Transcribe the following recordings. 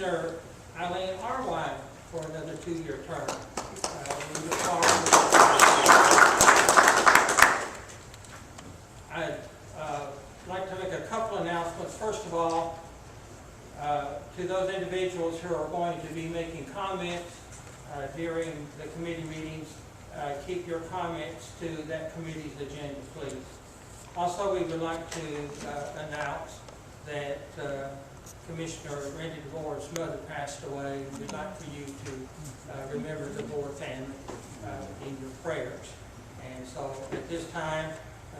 Commissioner Eileen Arwine for another 2-year term. I'd like to make a couple announcements. First of all, to those individuals who are going to be making comments during the committee meetings, keep your comments to that committee's agenda, please. Also, we would like to announce that Commissioner Randy DeVore's mother passed away. We'd like for you to remember the DeVore family in your prayers. And so at this time,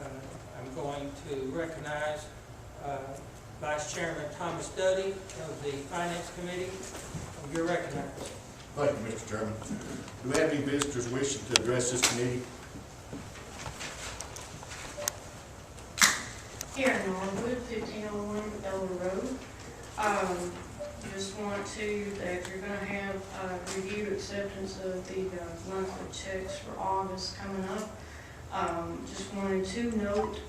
I'm going to recognize Vice Chairman Thomas Duddy of the Finance Committee. You're recognized. Thank you, Mr. Chairman. Do we have any visitors wishing to address this committee? Here in Norwood, 1501 Delaware Road. Just want to, that you're going to have review acceptance of the monthly checks for August coming up. Just wanted to note,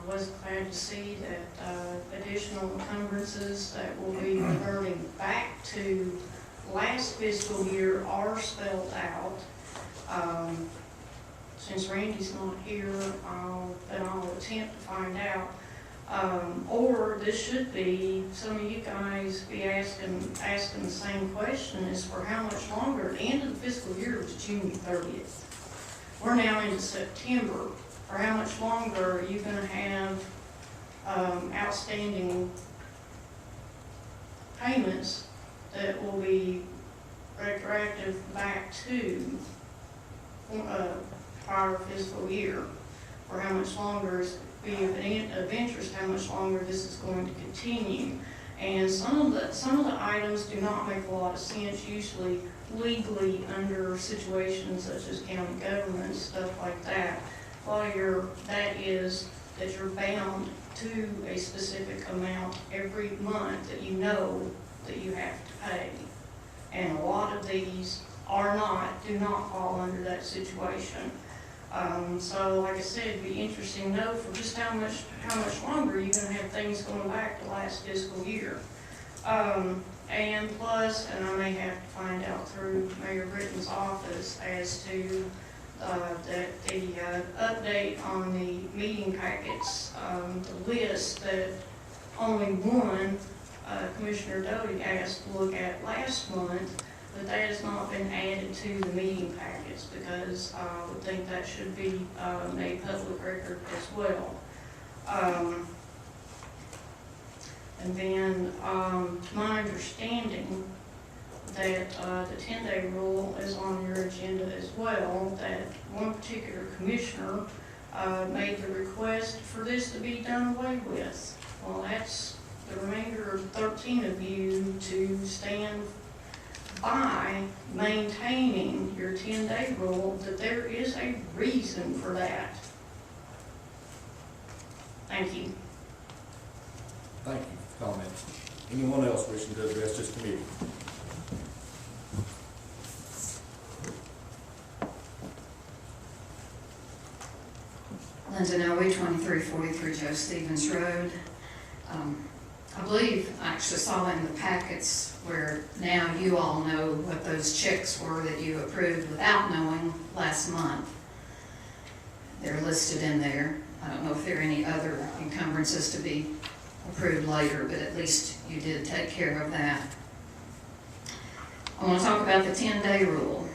was glad to see that additional encumbrances that will be reverting back to last fiscal year are spelled out. Since Randy's not here, I'll attempt to find out. Or this should be, some of you guys be asking the same question, is for how much longer. The end of the fiscal year was June 30th. We're now into September. For how much longer are you going to have outstanding payments that will be retroactive back to prior fiscal year? For how much longer is be of interest, how much longer this is going to continue. And some of the items do not make a lot of sense, usually legally under situations such as county government, stuff like that. That is that you're bound to a specific amount every month that you know that you have to pay. And a lot of these do not fall under that situation. So like I said, it'd be interesting to know for just how much longer you're going to have things going back to last fiscal year. And plus, and I may have to find out through Mayor Britton's office as to that the update on the meeting packets, the list that only one Commissioner Doty asked to look at last month, that has not been added to the meeting packets, because I would think that should be made public record as well. And then my understanding that the 10-day rule is on your agenda as well, that one particular commissioner made the request for this to be done away with. Well, that's the remainder of 13 of you to stand by maintaining your 10-day rule, that there is a reason for that. Thank you. Thank you for comments. Anyone else wishing to address this committee? Linda Noe, 2343 Joe Stevens Road. I believe I actually saw in the packets where now you all know what those checks were that you approved without knowing last month. They're listed in there. I don't know if there are any other encumbrances to be approved later, but at least you did take care of that. I want to talk about the 10-day rule.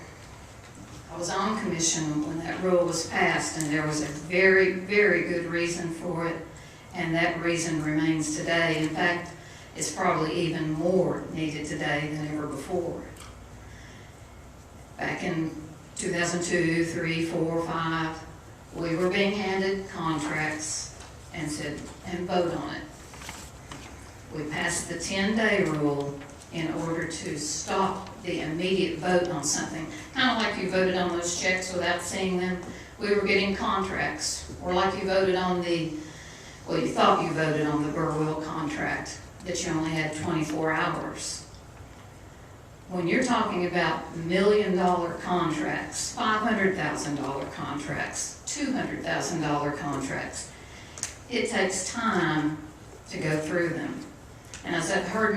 I was on commission when that rule was passed, and there was a very, very good reason for it. And that reason remains today. In fact, it's probably even more needed today than ever before. Back in 2002, 3, 4, 5, we were being handed contracts and said, and vote on it. We passed the 10-day rule in order to stop the immediate vote on something. Kind of like you voted on those checks without seeing them. We were getting contracts, or like you voted on you thought you voted on the Burwell contract, that you only had 24 hours. When you're talking about $1 million contracts, $500,000 contracts, $200,000 contracts, it takes time to go through them. And as I've heard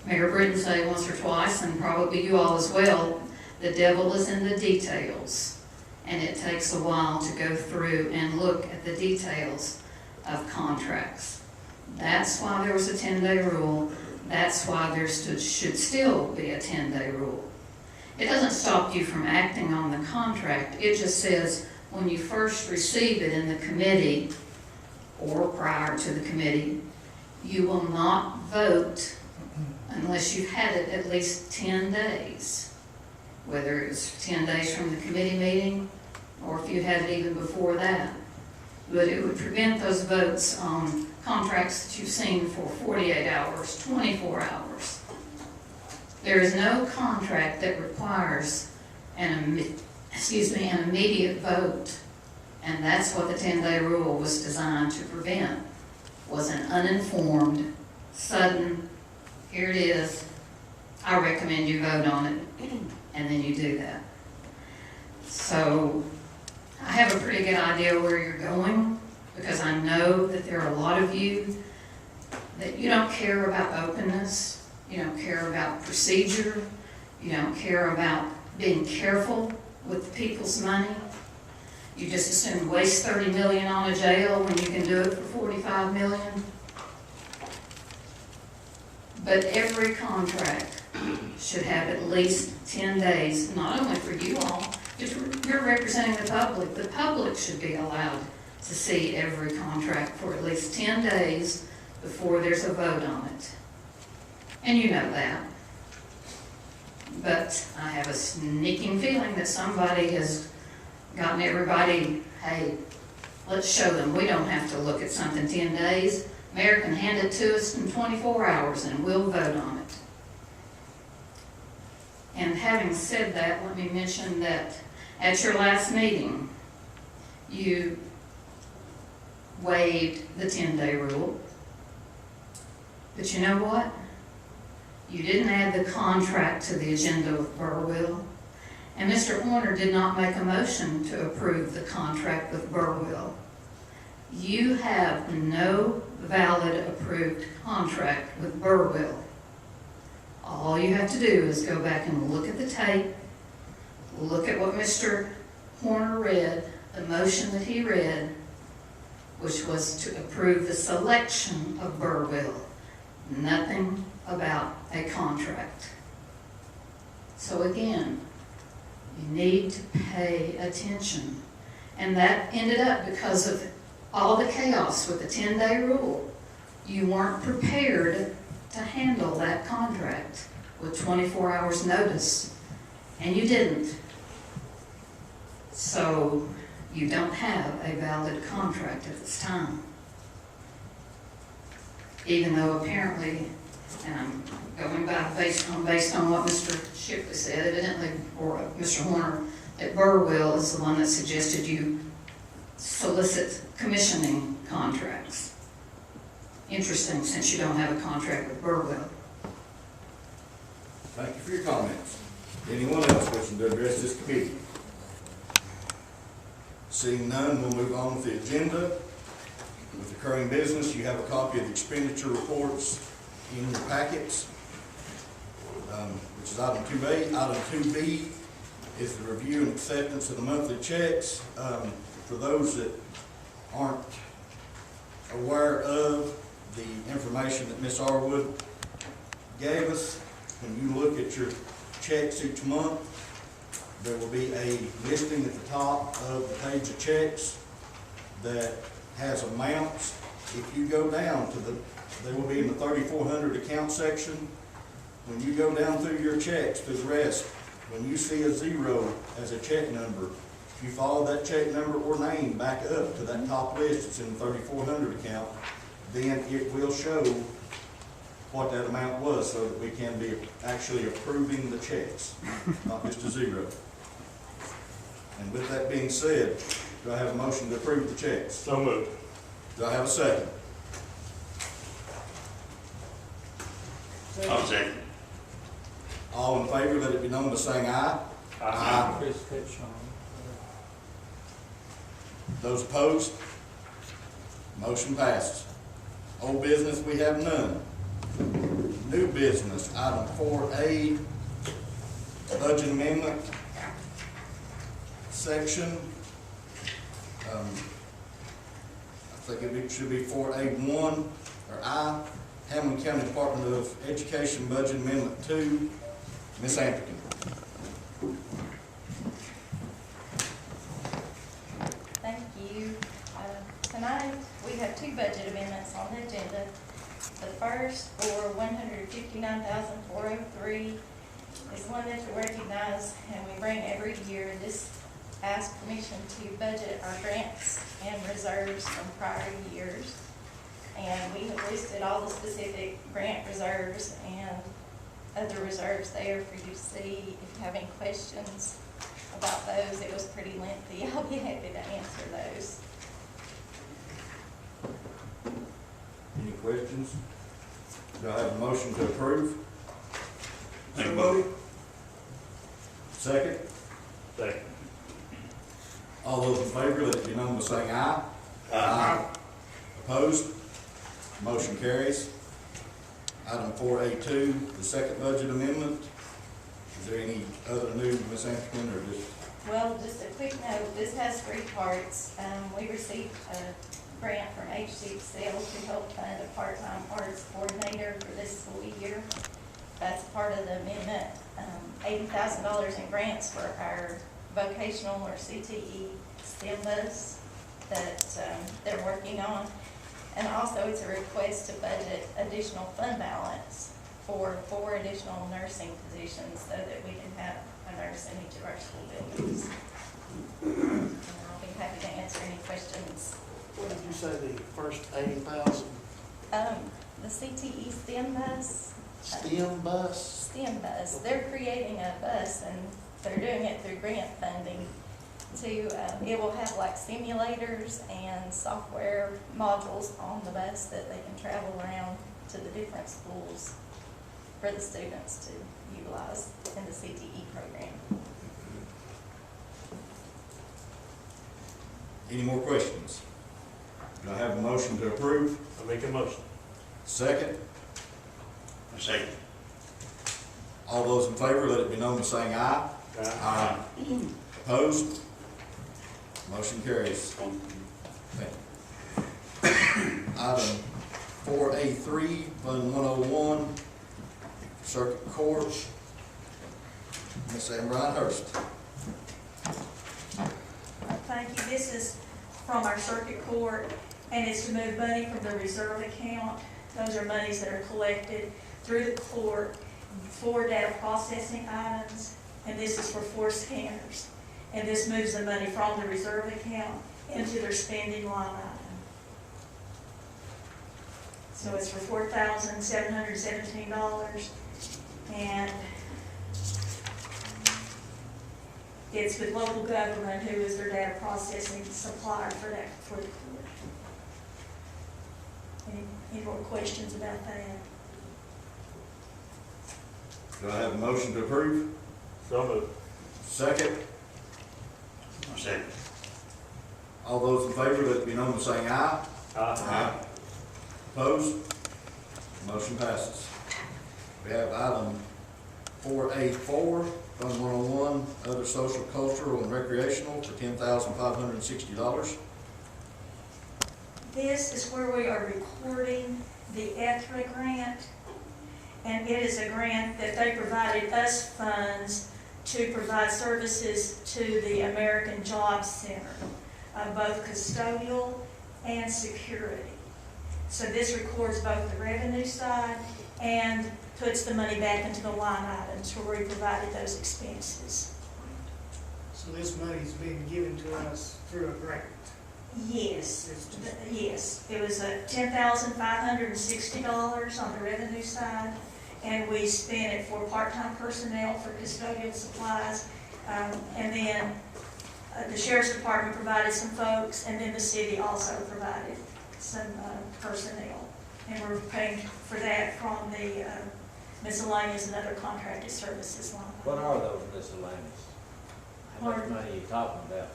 Mayor Britton say once or twice, and probably you all as well, the devil is in the details. And it takes a while to go through and look at the details of contracts. That's why there was a 10-day rule. That's why there should still be a 10-day rule. It doesn't stop you from acting on the contract. It just says when you first receive it in the committee or prior to the committee, you will not vote unless you've had it at least 10 days. Whether it's 10 days from the committee meeting or if you had it even before that. But it would prevent those votes on contracts that you've seen for 48 hours, 24 hours. There is no contract that requires an immediate vote, and that's what the 10-day rule was designed to prevent, was an uninformed, sudden, here it is, I recommend you vote on it, and then you do that. So I have a pretty good idea where you're going, because I know that there are a lot of you that you don't care about openness, you don't care about procedure, you don't care about being careful with people's money. You just assume waste $30 million on a jail when you can do it for $45 million. But every contract should have at least 10 days, not only for you all, but you're representing the public. The public should be allowed to see every contract for at least 10 days before there's a vote on it. And you know that. But I have a sneaking feeling that somebody has gotten everybody, hey, let's show them. We don't have to look at something 10 days. Mayor can hand it to us in 24 hours and we'll vote on it. And having said that, let me mention that at your last meeting, you waived the 10-day rule. But you know what? You didn't add the contract to the agenda with Burwell. And Mr. Horner did not make a motion to approve the contract with Burwell. You have no valid approved contract with Burwell. All you have to do is go back and look at the tape, look at what Mr. Horner read, the motion that he read, which was to approve the selection of Burwell. Nothing about a contract. So again, you need to pay attention. And that ended up because of all the chaos with the 10-day rule. You weren't prepared to handle that contract with 24 hours notice, and you didn't. So you don't have a valid contract at this time. Even though apparently, and I'm going by based on what Mr. Shipley said, evidently, or Mr. Horner, that Burwell is the one that suggested you solicit commissioning contracts. Interesting, since you don't have a contract with Burwell. Thank you for your comments. Anyone else wishing to address this committee? Seeing none, we'll move on with the agenda. With occurring business, you have a copy of the expenditure reports in your packets, which is item 2A. Item 2B is the review and acceptance of the monthly checks. For those that aren't aware of the information that Ms. Arwood gave us, when you look at your checks each month, there will be a listing at the top of the page of checks that has amounts. If you go down to they will be in the 3400 account section. When you go down through your checks to the rest, when you see a 0 as a check number, if you follow that check number or name back up to that top list that's in the 3400 account, then it will show what that amount was so that we can be actually approving the checks, not just a 0. And with that being said, do I have a motion to approve the checks? So moved. Do I have a second? I'll second. All in favor, let it be known by saying aye. Aye. Chris Pitchon. Those opposed? Motion passes. Old business, we have none. New business, item 4A, budget amendment section. I think it should be 4A1, or I, Hamblen County Department of Education Budget Amendment 2. Ms. Anthony. Thank you. Tonight, we have two budget amendments on the agenda. The first, for $159,403, is one that you recognize and we bring every year. This asks permission to budget our grants and reserves from prior years. And we have listed all the specific grant reserves and other reserves there for you to see. If you have any questions about those, it was pretty lengthy. I'll be happy to answer those. Any questions? Do I have a motion to approve? Make a motion. Second? Second. All those in favor, let it be known by saying aye. Aye. Opposed? Motion carries. Item 4A2, the second budget amendment. Is there any other new, Ms. Anthony, or just? Well, just a quick note, this has three parts. We received a grant from HCXL to help fund a part-time arts coordinator for this school year. That's part of the amendment, $80,000 in grants for our vocational or CTE STEM bus that they're working on. And also it's a request to budget additional fund balance for 4 additional nursing positions so that we can have a nurse in each of our school buildings. And I'll be happy to answer any questions. What did you say, the first 80,000? The CTE STEM bus. STEM bus? STEM bus. They're creating a bus and they're doing it through grant funding. It will have like simulators and software modules on the bus that they can travel around to the different schools for the students to utilize in the CTE program. Any more questions? Do I have a motion to approve? I make a motion. Second? Second. All those in favor, let it be known by saying aye. Aye. Opposed? Motion carries. Thank you. Item 4A3, Fund 101, Circuit Court. Ms. Amber Hurst. Thank you. This is from our circuit court, and it's to move money from the reserve account. Those are monies that are collected through the court for data processing items, and this is for 4 scanners. And this moves the money from the reserve account into their spending line item. So it's for $4,717, and it's with local government, who is their data processing supplier for that, for the court. Any more questions about that? Do I have a motion to approve? So moved. Second? Second. All those in favor, let it be known by saying aye. Aye. Opposed? Motion passes. We have item 4A4, Fund 101, Other Social, Cultural, and Recreational for $10,560. This is where we are recording the ETHRA grant, and it is a grant that they provided us funds to provide services to the American Job Center, both custodial and security. So this records both the revenue side and puts the money back into the line items where we provided those expenses. So this money's being given to us through a grant? Yes, yes. It was $10,560 on the revenue side, and we spent it for part-time personnel for custodial supplies, and then the sheriff's department provided some folks, and then the city also provided some personnel, and we're paying for that from the miscellaneous and other contracted services line. What are those miscellaneous? How much money are you talking about?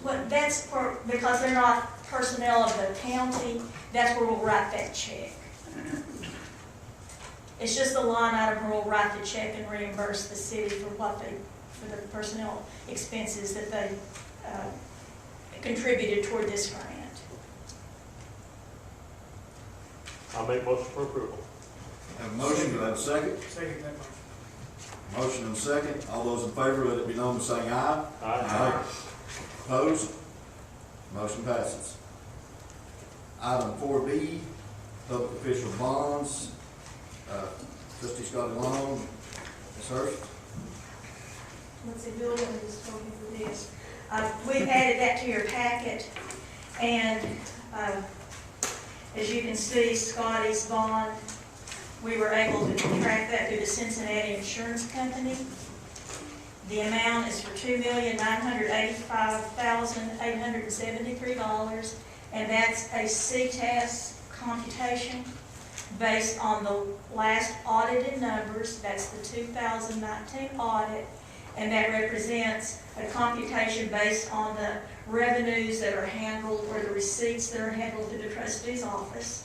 Well, that's for, because they're not personnel of the county, that's where we'll write that check. It's just a line item where we'll write the check and reimburse the city for for the personnel expenses that they contributed toward this grant. I'll make motion for approval. Have a motion, do I have a second? Second that motion. Motion and second. All those in favor, let it be known by saying aye. Aye. Opposed? Motion passes. Item 4B, public official bonds. Trustee Scotty Long, Ms. Hurst. Let's see, Bill is talking for this. We've added that to your packet, and as you can see, Scotty's bond, we were able to track that through the Cincinnati Insurance Company. The amount is for $2,985,873, and that's a CTAS computation based on the last audited numbers. That's the 2019 audit, and that represents a computation based on the revenues that are handled or the receipts that are handled through the trustee's office.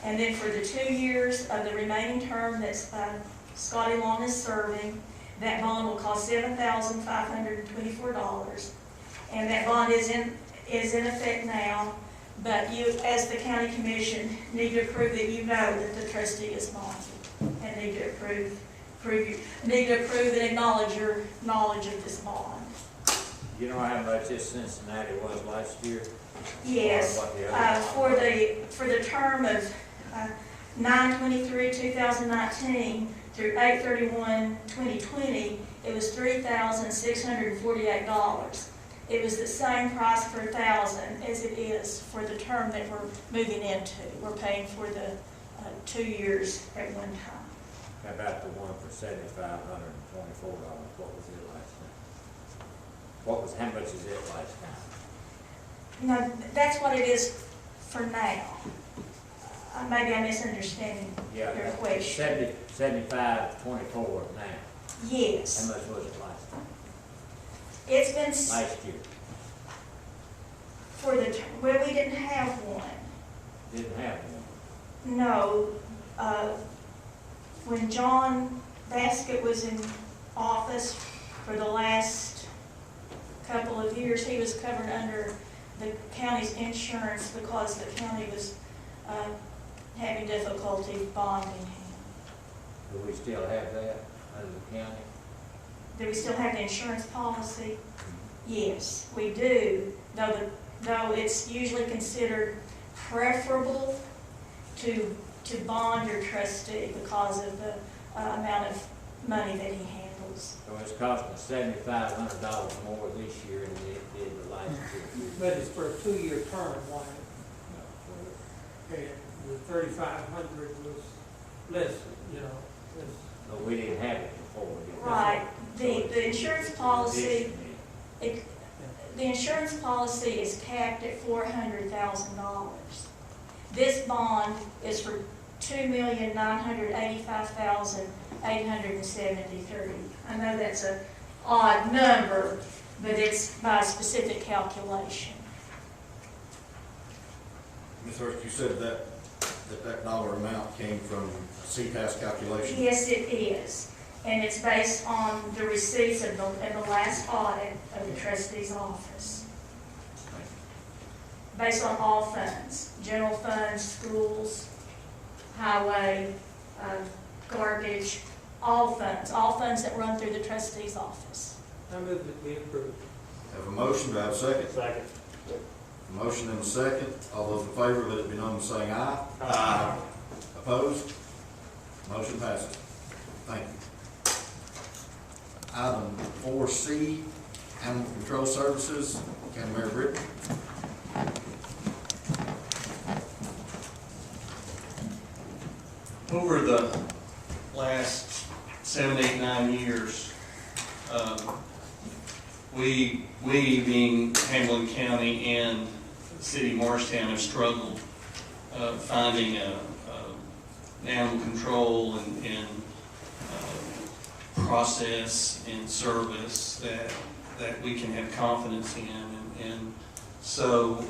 And then for the 2 years of the remaining term that Scotty Long is serving, that bond will cost $7,524. And that bond is in effect now, but you, as the county commission, need to prove that you know that the trustee is bonded, and need to approve and acknowledge your knowledge of this bond. You know how much this Cincinnati was last year? Yes, Or what the other for the term of 9/23/2019 through 8/31/2020, it was $3,648. It was the same price per 1,000 as it is for the term that we're moving into. We're paying for the 2 years at one time. How about the one for $7,524? What was it last time? How much is it last time? No, that's what it is for now. Maybe I'm misunderstanding Yeah, your question. 75.24 now. Yes. How much was it last time? It's been Last year? for the, well, we didn't have one. Didn't have one. No, when John Baskett was in office for the last couple of years, he was covered under the county's insurance because the county was having difficulty bonding him. Do we still have that under the county? Do we still have the insurance policy? Yes, we do, though it's usually considered preferable to bond your trustee because of the amount of money that he handles. So it's costing us $7,500 more this year than it did the last 2 years. But it's for a 2-year term, why? And the 3,500 was less, you know, less. But we didn't have it before. did we? Right, So the insurance policy, additionally, the insurance policy is capped at $400,000. This bond is for $2,985,873. I know that's an odd number, but it's by a specific calculation. Ms. Hurst, you said that dollar amount came from CTAS calculation? Yes, it is, and it's based on the receipts of the last audit of the trustee's office. Based on all funds, general funds, schools, highway, garbage, all funds that run through the trustee's office. I move that we approve. Have a motion, do I have a second? Second. A motion and a second. All those in favor, let it be known by saying aye. Aye. Opposed? Motion passes. Thank you. Item 4C, Animal Control Services, County Mayor Britton. Over the last 7, 8, 9 years, we being Hamblen County and the city of Morristown have struggled finding an animal control and process and service that we can have confidence in. And so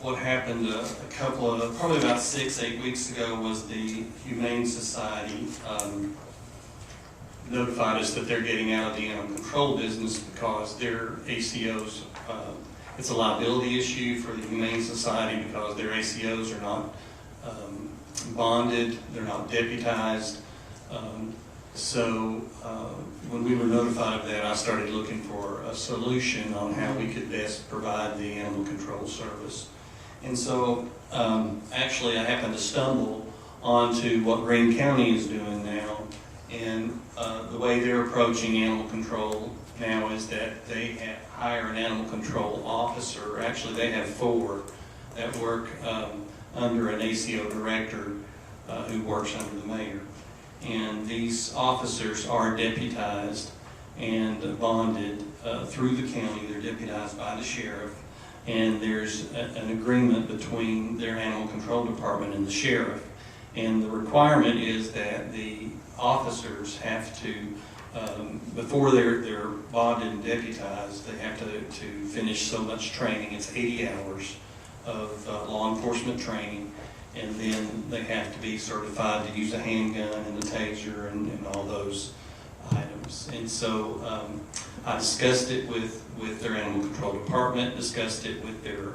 what happened probably about 6-8 weeks ago was the Humane Society notified us that they're getting out of the animal control business because their ACOs, it's a liability issue for the Humane Society because their ACOs are not bonded, they're not deputized. So when we were notified of that, I started looking for a solution on how we could best provide the animal control service. And so actually I happened to stumble onto what Greene County is doing now. And the way they're approaching animal control now is that they hire an animal control officer. Actually, they have 4 that work under an ACO director who works under the mayor. And these officers are deputized and bonded through the county. They're deputized by the sheriff. And there's an agreement between their animal control department and the sheriff. And the requirement is that the officers have to, before they're bonded and deputized, they have to finish so much training. It's 80 hours of law enforcement training. And then they have to be certified to use a handgun and a taser and all those items. And so I discussed it with their animal control department, discussed it with their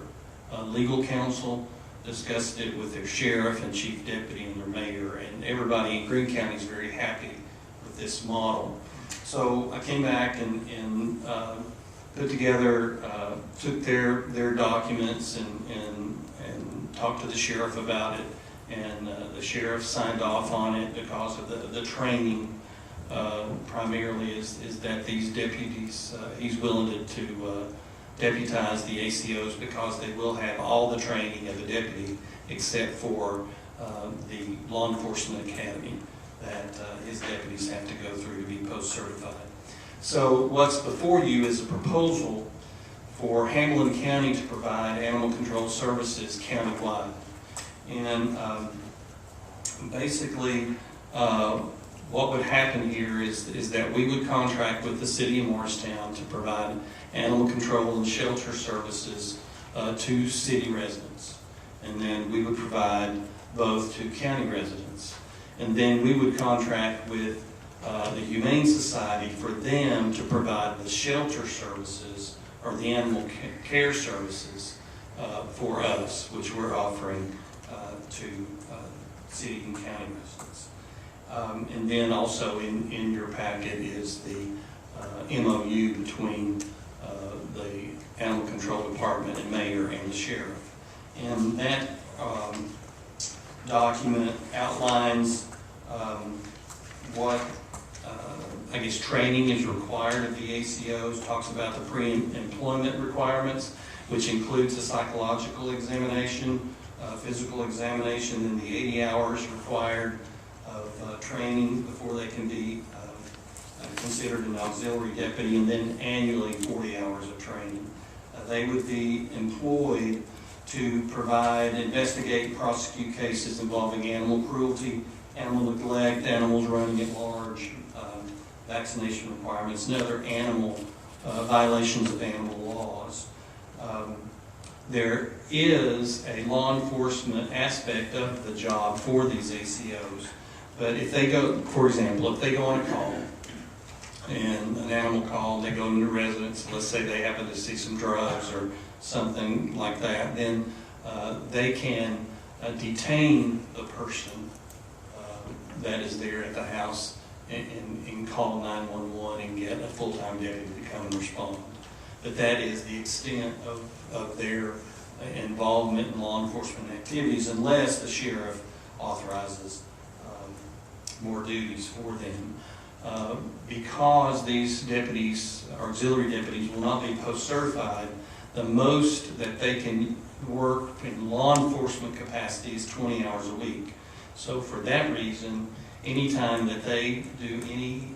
legal counsel, discussed it with their sheriff and chief deputy and their mayor, and everybody in Greene County is very happy with this model. So I came back and put together, took their documents and talked to the sheriff about it, and the sheriff signed off on it because of the training. Primarily is that these deputies, he's willing to deputize the ACOs because they will have all the training of a deputy except for the law enforcement academy that his deputies have to go through to be post-certified. So what's before you is a proposal for Hamblen County to provide animal control services countywide. And basically what would happen here is that we would contract with the city of Morristown to provide animal control and shelter services to city residents. And then we would provide both to county residents. And then we would contract with the Humane Society for them to provide the shelter services or the animal care services for us, which we're offering to city and county residents. And then also in your packet is the MOU between the Animal Control Department and Mayor and the Sheriff. And that document outlines what I guess training is required of the ACOs, talks about the pre-employment requirements, which includes a psychological examination, physical examination, and the 80 hours required of training before they can be considered an auxiliary deputy, and then annually 40 hours of training. They would be employed to provide, investigate, and prosecute cases involving animal cruelty, animal neglect, animals running at large, vaccination requirements, and other animal violations of animal laws. There is a law enforcement aspect of the job for these ACOs, but if they go, for example, if they go on a call, and an animal call, and they go into residence, let's say they happen to see some drugs or something like that, then they can detain the person that is there at the house and call 911 and get a full-time deputy to come and respond. But that is the extent of their involvement in law enforcement activities, unless the sheriff authorizes more duties for them. Because these deputies, auxiliary deputies, will not be post-certified, the most that they can work in law enforcement capacity is 20 hours a week. So for that reason, anytime that they do any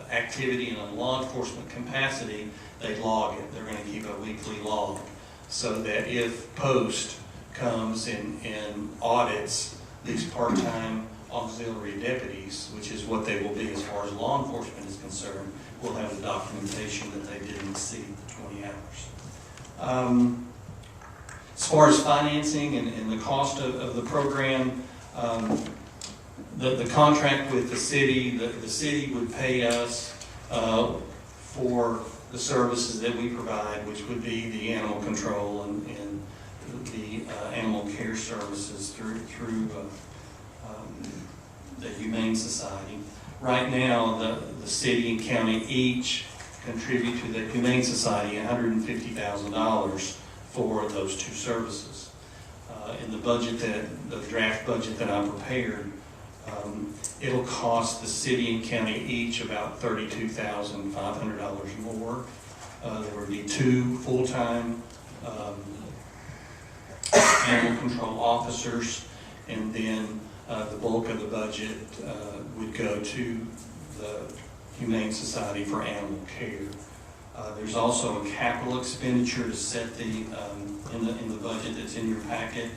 activity in a law enforcement capacity, they log it. They're going to keep a weekly log so that if post comes and audits these part-time auxiliary deputies, which is what they will be as far as law enforcement is concerned, we'll have the documentation that they didn't exceed the 20 hours. As far as financing and the cost of the program, the contract with the city would pay us for the services that we provide, which would be the animal control and the animal care services through the Humane Society. Right now, the city and county each contribute to the Humane Society $150,000 for those two services. In the budget the draft budget that I prepared, it'll cost the city and county each about $32,500 more. There would be 2 full-time animal control officers, and then the bulk of the budget would go to the Humane Society for animal care. There's also a capital expenditure to set in the budget that's in your packet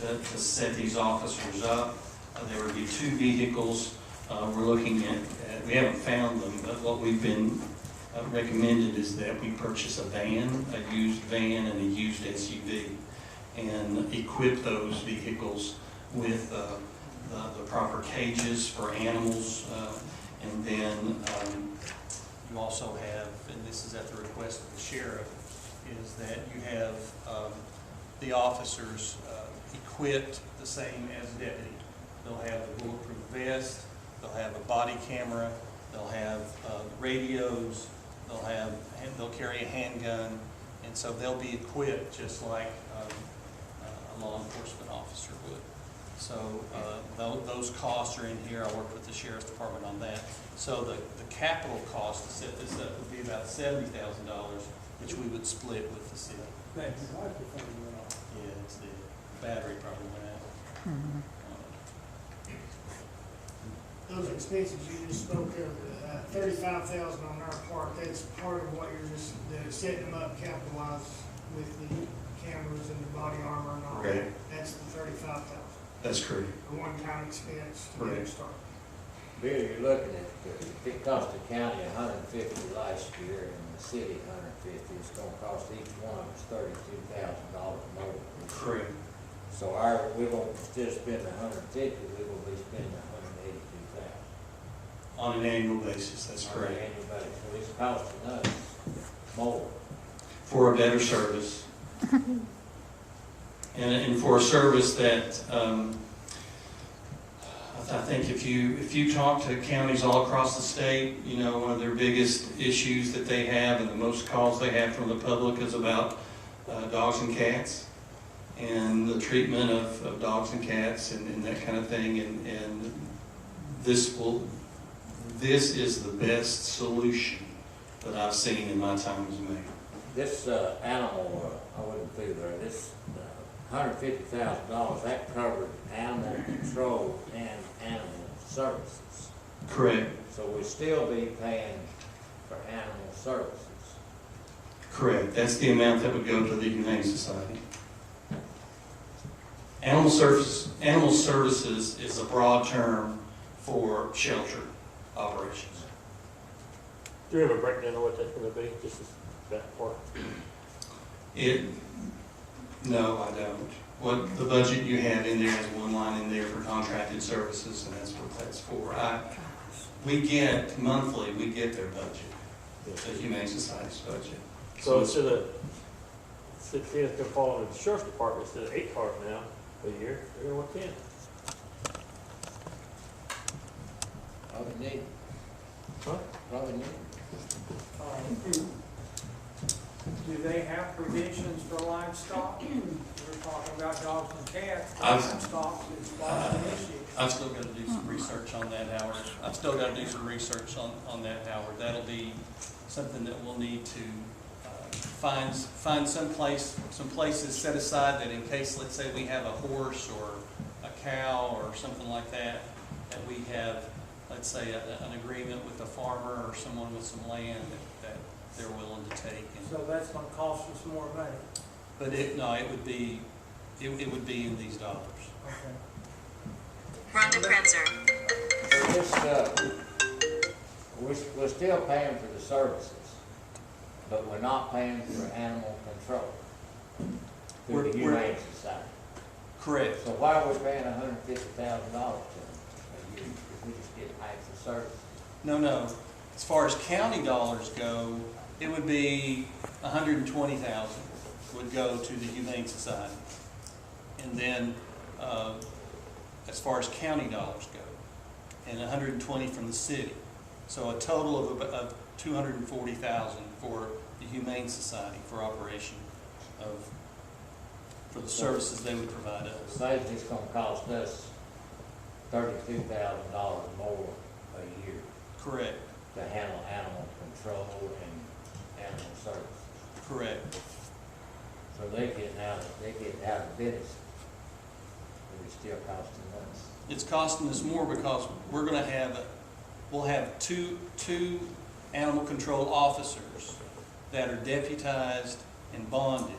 to set these officers up. There would be 2 vehicles. We're looking at, we haven't found them, but what we've been recommended is that we purchase a used van and a used SUV, and equip those vehicles with the proper cages for animals, and then you also have, and this is at the request of the sheriff, is that you have the officers equipped the same as deputy. They'll have a bulletproof vest, they'll have a body camera, they'll have radios, they'll carry a handgun, and so they'll be equipped just like a law enforcement officer would. So those costs are in here. I worked with the sheriff's department on that. So the capital cost to set this up would be about $70,000, which we would split with the city. Thank you. Why is the phone going off? Yeah, it's the battery probably went out. Those expenses you just spoke of, $35,000 on our part, that's part of what you're just, setting them up, capitalized with the cameras and the body armor and all that. Correct. That's the $35,000, That's correct. a one-time expense to get Correct. started. Bill, you're looking at, it cost the county $150 last year and the city $150. It's gonna cost each one of us $32,000 more. Correct. So we won't still spend $150, we will be spending $182,000. On an annual basis, that's On correct. an annual basis. So it's costing us more. For a better service. And for a service that, I think if you talk to counties all across the state, you know, one of their biggest issues that they have and the most calls they have from the public is about dogs and cats and the treatment of dogs and cats and that kind of thing. And this is the best solution that I've seen in my time as mayor. This animal, I wouldn't feel there, this $150,000, that covered animal control and animal services. Correct. So we'll still be paying for animal services. Correct. That's the amount that would go to the Humane Society. Animal services is a broad term for shelter operations. Do you have a breakdown of what that's gonna be, just that part? No, I don't. What the budget you have in there has one line in there for contracted services, and that's what that's for. We get monthly, we get their budget, the Humane Society's budget. So instead of, since it's gonna fall under the sheriff's department, instead of 8 cars now a year, they're gonna want 10. Probably need, Huh? probably need. Do they have provisions for livestock? We're talking about dogs and cats. I've- Livestock is quite an issue. I've still got to do some research on that, Howard. I've still got to do some research on that, Howard. That'll be something that we'll need to find some places set aside that in case, let's say we have a horse or a cow or something like that, that we have, let's say, an agreement with a farmer or someone with some land that they're willing to take. So that's gonna cost us more money. But it would be in these dollars. Okay. Run the printer. We're still paying for the services, but we're not paying for animal control. through the Humane Society. Correct. So why are we paying $150,000 to them a year if we just get half the service? No. As far as county dollars go, it would be $120,000 would go to the Humane Society. And then, as far as county dollars go, and $120 from the city. So a total of $240,000 for the Humane Society for operation for the services they would provide us. Say it's gonna cost us $32,000 more a year Correct. to handle animal control and animal service. Correct. So they're getting out of business, but it's still costing us. It's costing us more because we'll have two animal control officers that are deputized and bonded,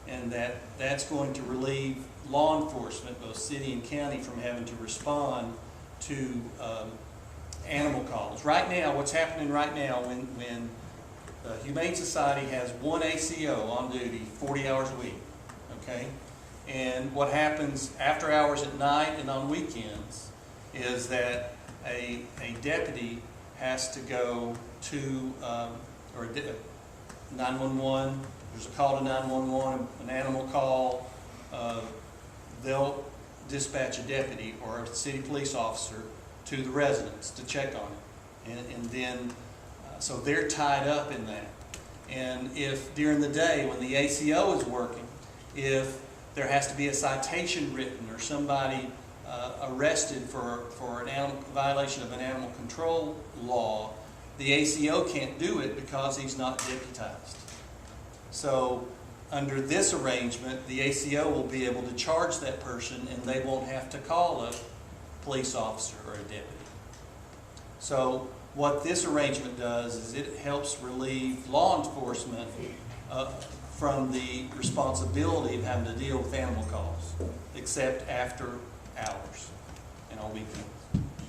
and that's going to relieve law enforcement, both city and county, from having to respond to animal calls. Right now, what's happening right now, when the Humane Society has one ACO on duty 40 hours a week, okay? And what happens after hours at night and on weekends is that a deputy has to go to, 911, there's a call to 911, an animal call, they'll dispatch a deputy or a city police officer to the residents to check on it. And then, so they're tied up in that. And if during the day when the ACO is working, if there has to be a citation written or somebody arrested for an violation of an animal control law, the ACO can't do it because he's not deputized. So under this arrangement, the ACO will be able to charge that person and they won't have to call a police officer or a deputy. So what this arrangement does is it helps relieve law enforcement from the responsibility of having to deal with animal calls, except after hours and on weekends.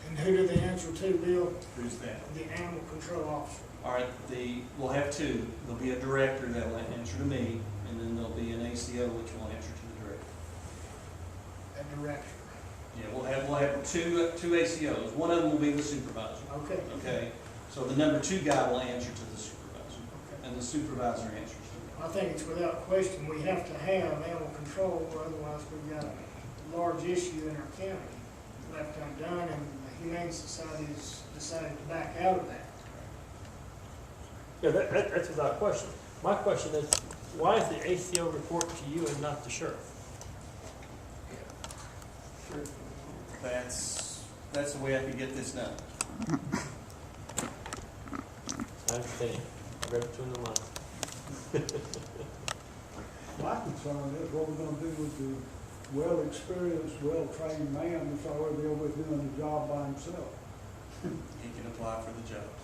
And who do they answer to, Bill? Who's that? The animal control officer. All right, we'll have two. There'll be a director that will answer to me, and then there'll be an ACO which will answer to the director. A director. Yeah, we'll have two ACOs. One of them will be the supervisor. Okay. Okay. So the number 2 guy will answer to the supervisor, and the supervisor answers to me. I think it's without question, we have to have animal control, or otherwise we've got a large issue in our county left undone, and the Humane Society has decided to back out of that. Yeah, that's without question. My question is, why is the ACO report to you and not the sheriff? That's the way I could get this done. I understand. I read between the lines. My concern is what we're gonna do with the well-experienced, well-trained man that's already over doing the job by himself. He can apply for the jobs.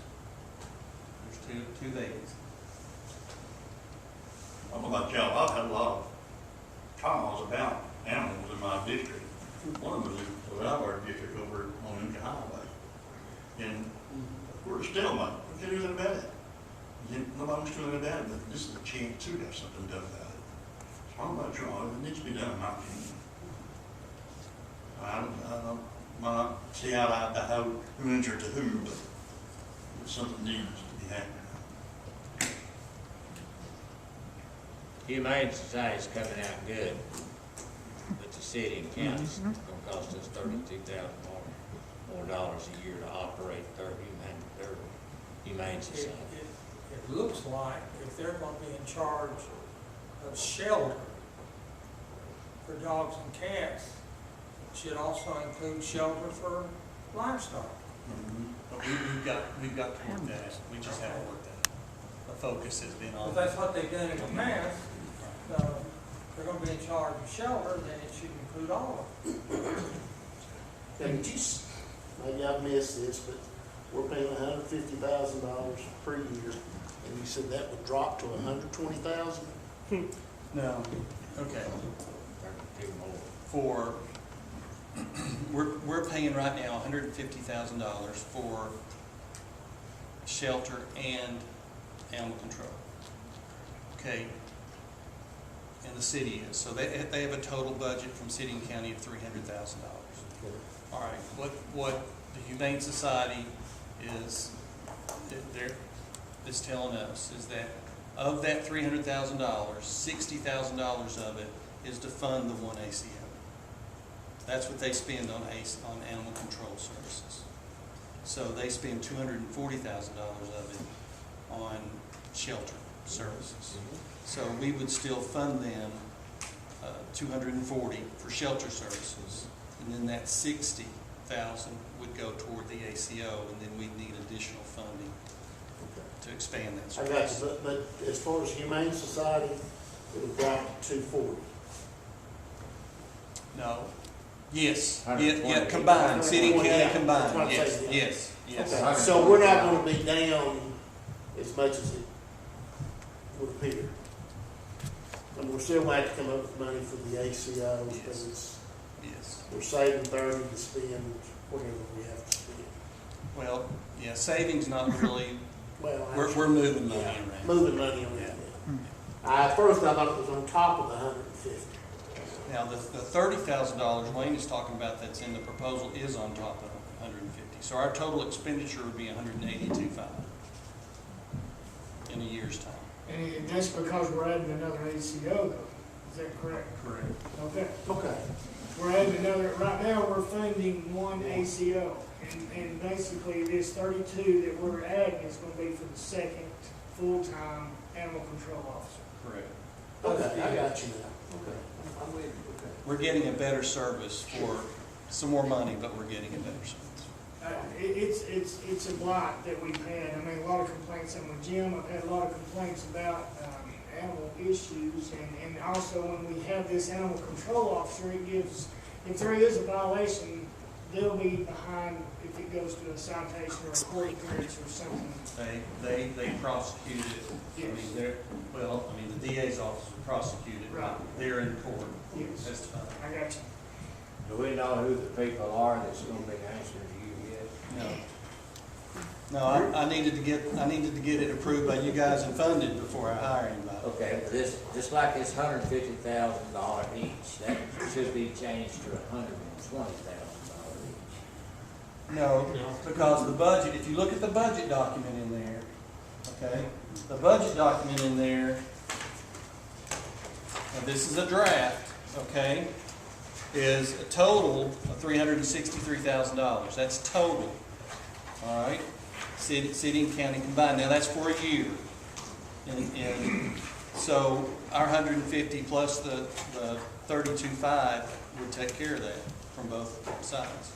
There's two vacancies. I don't know about y'all, I've had a lot of calls about animals in my district. One of them was out of our district over on Inca Highway. And we're still not, we can't do anything about it. Nobody's doing anything about it, but this is a chance to have something done about it. So I'm not sure, it needs to be done in my opinion. I might not see eye to eye how who answered to who, but something needs to be happening. Humane Society's coming out good, but the city and county's gonna cost us $32,000 more dollars a year to operate their Humane Society. It looks like if they're going to be in charge of shelter for dogs and cats, it should also include shelter for livestock. But we've got to work that out. We just haven't worked that out. The focus has been on. If that's what they've done in the past, if they're going to be in charge of shelter, then it should include all of them. And just, maybe I've missed this, but we're paying $150,000 per year, and you said that would drop to $120,000? No. Okay. 32 more. We're paying right now $150,000 for shelter and animal control. Okay. and the city is. So they have a total budget from city and county of $300,000. All right, what the Humane Society is telling us is that of that $300,000, $60,000 of it is to fund the one ACO. That's what they spend on animal control services. So they spend $240,000 of it on shelter services. So we would still fund them $240 for shelter services, and then that $60,000 would go toward the ACO, and then we'd need additional funding to expand that I service. got you, but as far as Humane Society, it would drop to 240. No. Yes. 120. Yeah, combined, city and county Yeah, combined, that's what I'm yes, saying. yes. Okay, so we're not gonna be down as much as it would appear. And we're still going to have to come up with money for the ACO, because it's, Yes. we're saving 30 to spend whatever we have to spend. Well, yeah, savings not really, Well, we're moving money yeah, around. moving money around. At first I thought it was on top of the 150. Now, the $30,000 Wayne is talking about that's in the proposal is on top of 150. So our total expenditure would be 182.5 in a year's time. And that's because we're adding another ACO though, is that correct? Correct. Okay. Okay. We're adding another, right now, we're funding one ACO, and basically this 32 that we're adding is gonna be for the second full-time animal control officer. Correct. Okay, I got you now. Okay. I'm with you, okay. We're getting a better service for some more money, but we're getting a better service. It's a lot that we've had. I mean, a lot of complaints on the gym. I've had a lot of complaints about animal issues, and also when we have this animal control officer, it gives, if there is a violation, they'll be behind if it goes to a citation or a court appearance or something. They prosecute it. Yes. I mean, the DA's office will prosecute it. Right. They're in court. Yes. Testifying. I got you. Do we know who the people are that's gonna be answering to you yet? No, I needed to get it approved by you guys and funded before I hire anybody. Okay, but this, just like it's $150,000 each, that should be changed to $120,000 each. No, because the budget, if you look at the budget document in there, okay, the budget document in there, and this is a draft, okay, is a total of $363,000. That's total, all right? City and county combined. Now that's for a year. And so our 150 plus the 32.5 would take care of that from both sides.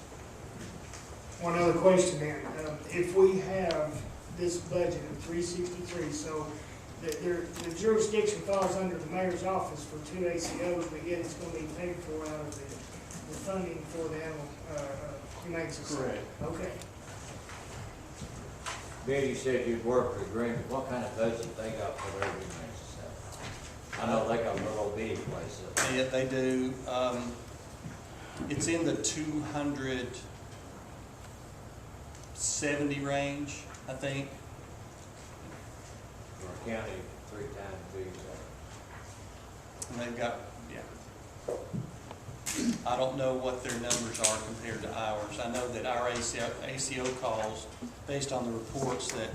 One other question then, if we have this budget of 363, so the jurisdiction falls under the mayor's office for 2 ACOs, but yet it's going to be paid for out of the funding for the animal humane society. Correct. Okay. Bill, you said you'd work with agreement. What kind of budget they got for their Humane Society? I know they got a little bitty place up there. Yeah, they do. It's in the 270 range, I think. For a county 3 times bigger. And they've got, yeah. I don't know what their numbers are compared to ours. I know that our ACO calls, based on the reports that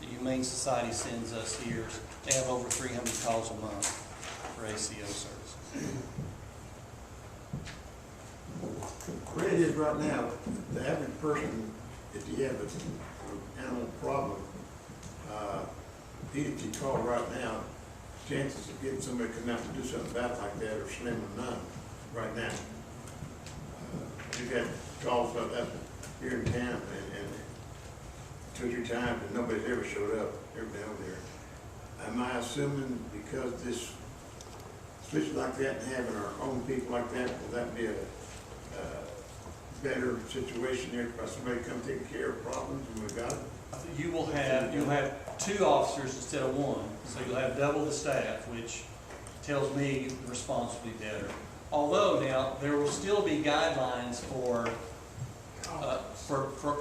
the Humane Society sends us here, they have over 300 calls a month for ACO services. Where it is right now, the average person, if you have an animal problem, if you call right now, chances of getting somebody to come out and do something about it like that are slim to none right now. We've had calls about that here in town, and 2 or 3 times, and nobody's ever showed up, ever been over there. Am I assuming because this switch like that and having our own people like that, will that be a better situation there for somebody to come take care of problems and we've got it? You'll have 2 officers instead of 1, so you'll have double the staff, which tells me the response will be better. Although now, there will still be guidelines for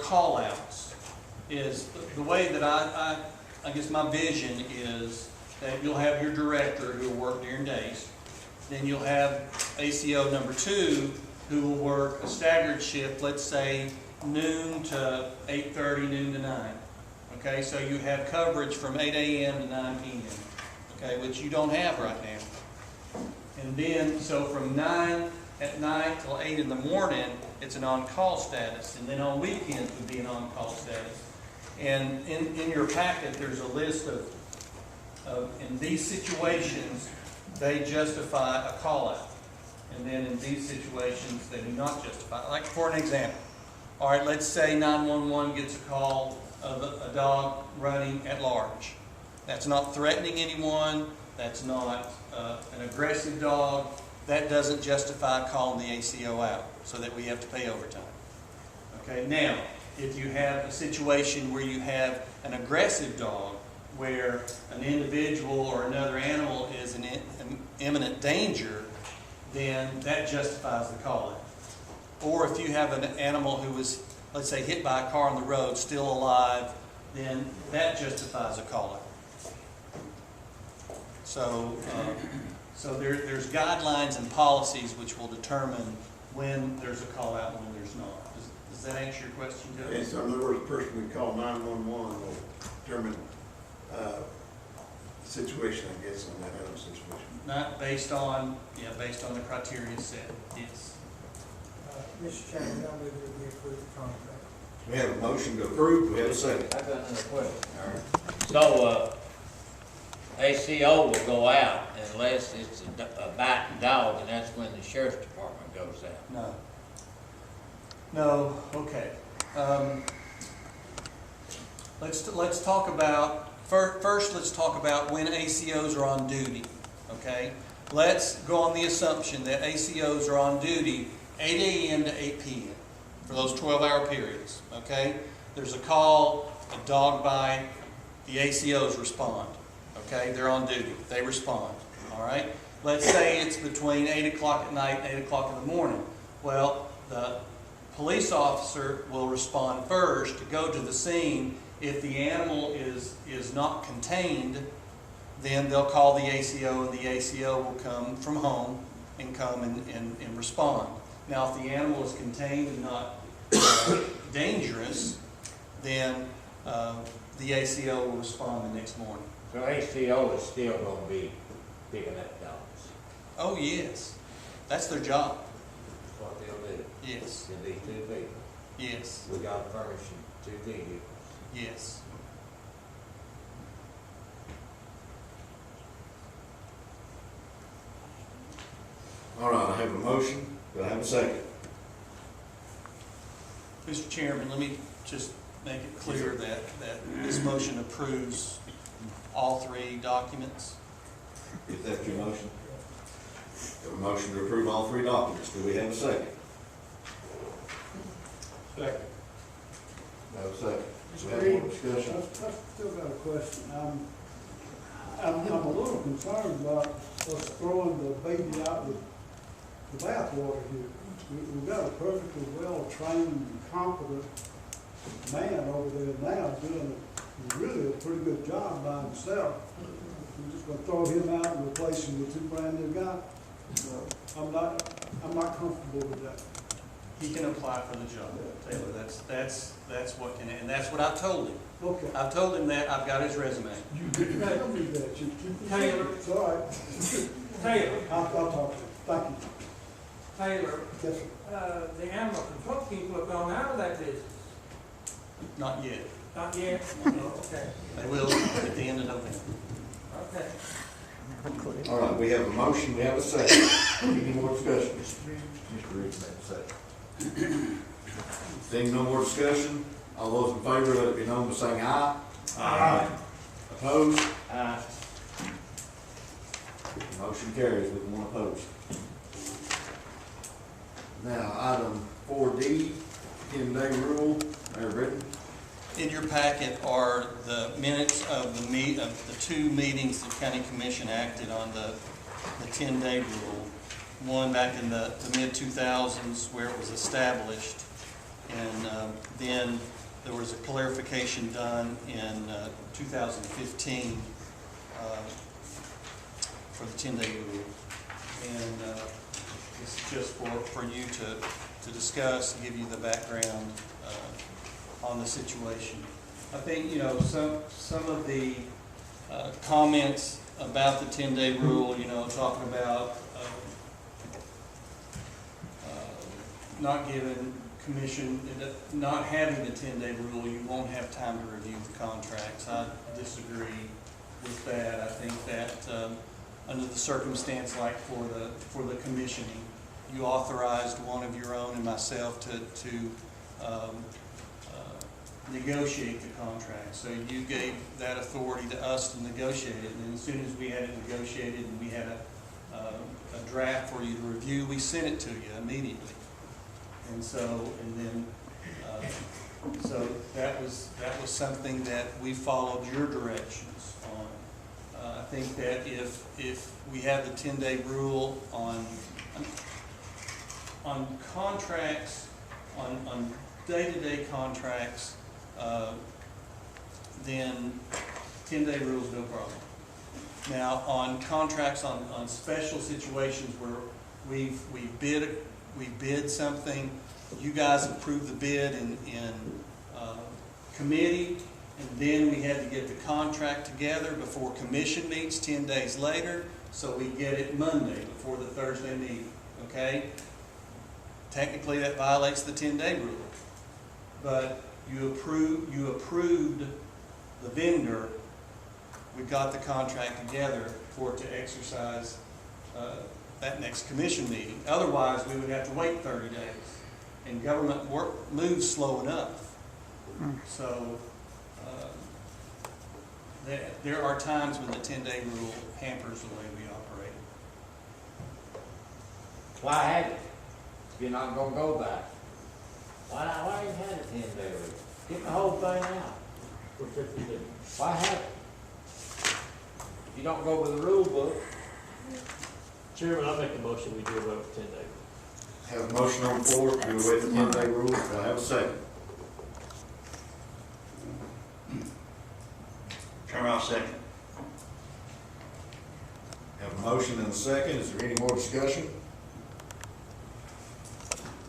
call-outs. Is the way that I guess my vision is that you'll have your director who will work during days, Then you'll have ACO number 2, who will work a staggered shift, let's say noon to 8:30, noon to 9. Okay, so you have coverage from 8 a.m. to 9 p.m., okay, which you don't have right now. And then, so from 9 at night till 8 in the morning, it's an on-call status. And then on weekends would be an on-call status. And in your packet, there's a list of in these situations, they justify a call-out. And then in these situations, they do not justify. Like for an example, all right, let's say 911 gets a call of a dog running at large. That's not threatening anyone. That's not an aggressive dog. That doesn't justify calling the ACO out so that we have to pay overtime. Okay, now, if you have a situation where you have an aggressive dog, where an individual or another animal is in imminent danger, then that justifies the call-out. Or if you have an animal who was, let's say, hit by a car on the road, still alive, then that justifies a call-out. So, there's guidelines and policies which will determine when there's a call-out and when there's not. Does that answer your question, Joe? And so in other words, the person we call 911 will determine the situation, I guess, on that other situation. Not based on, based on the criteria set, yes. Mr. Chairman, I move that we approve the contract. We have a motion to approve, we have a second. I've got another question. So, ACO will go out unless it's a biting dog, and that's when the sheriff's department goes out. No, okay. Let's talk about, first let's talk about when ACOs are on duty, okay? Let's go on the assumption that ACOs are on duty 8 a.m. to 8 p.m. for those 12-hour periods, okay? There's a call, a dog bite, the ACOs respond, okay? They're on duty, they respond, all right? Let's say it's between 8 o'clock at night and 8 o'clock in the morning. Well, the police officer will respond first to go to the scene. If the animal is not contained, then they'll call the ACO, and the ACO will come from home and come and respond. Now, if the animal is contained and not dangerous, then the ACO will respond the next morning. So ACO is still going to be picking up dogs. Oh, yes. That's their job. That's what they'll do. Yes. It'll be 2 people. Yes. We got to furnish 2 vehicles. Yes. All right, I have a motion, do I have a second? Mr. Chairman, let me just make it clear that this motion approves all 3 documents. Is that your motion? Have a motion to approve all 3 documents, do we have a second? Second. We have a second. Do we have more discussion? I've still got a question. I'm a little concerned about us throwing the baby out with the bathwater here. We've got a perfectly well-trained and competent man over there now doing really a pretty good job by himself. We're just gonna throw him out and replace him with 2 brand new guys? I'm not comfortable with that. He can apply for the job, Taylor. That's what can, and that's what I've told him. Okay. I've told him that. I've got his resume. You didn't tell me that. Taylor. It's all right. Taylor, I'll talk to you. Thank you. Taylor, Yes, sir. the animal control people have gone out of that business. Not yet. Not yet? Okay, They will at the end of November. okay. All right, we have a motion, we have a second. Any more discussion? Mr. Reed, make a second. Seeing no more discussion, all those in favor, let it be known by saying aye. Aye. Opposed? Aye. Motion carries with 1 opposed. Now, item 4D, 10-day rule, Mayor Britton. In your packet are the minutes of the 2 meetings the County Commission acted on the 10-day rule. One back in the mid-2000s where it was established, and then there was a clarification done in 2015 for the 10-day rule. and this is just for you to discuss, give you the background on the situation. I think, you know, some of the comments about the 10-day rule, you know, talking about not giving commission, not having the 10-day rule, you won't have time to review the contracts. I disagree with that. I think that under the circumstance, like for the commissioning, you authorized one of your own and myself to negotiate the contract. So you gave that authority to us to negotiate it, and as soon as we had it negotiated and we had a draft for you to review, we sent it to you immediately. And so, so that was something that we followed your directions on. I think that if we have the 10-day rule on contracts, on day-to-day contracts, then 10-day rule is no problem. Now, on contracts, on special situations where we bid something, you guys approved the bid in committee, and then we had to get the contract together before commission meets 10 days later, so we get it Monday before the Thursday meeting, okay? Technically, that violates the 10-day rule, but you approved the vendor. We got the contract together for it to exercise that next commission meeting. Otherwise, we would have to wait 30 days, and government moves slow enough. So there are times when the 10-day rule hampers the way we operate. Why have it? If you're not gonna go by it. Why even have a 10-day rule? Get the whole thing out. For 50 days. Why have it? If you don't go with the rule book. Chairman, I make a motion we do away with 10 days. Have a motion on the floor to do away with the 10-day rule. Do I have a second? Chairman, I'll second. Have a motion and a second. Is there any more discussion?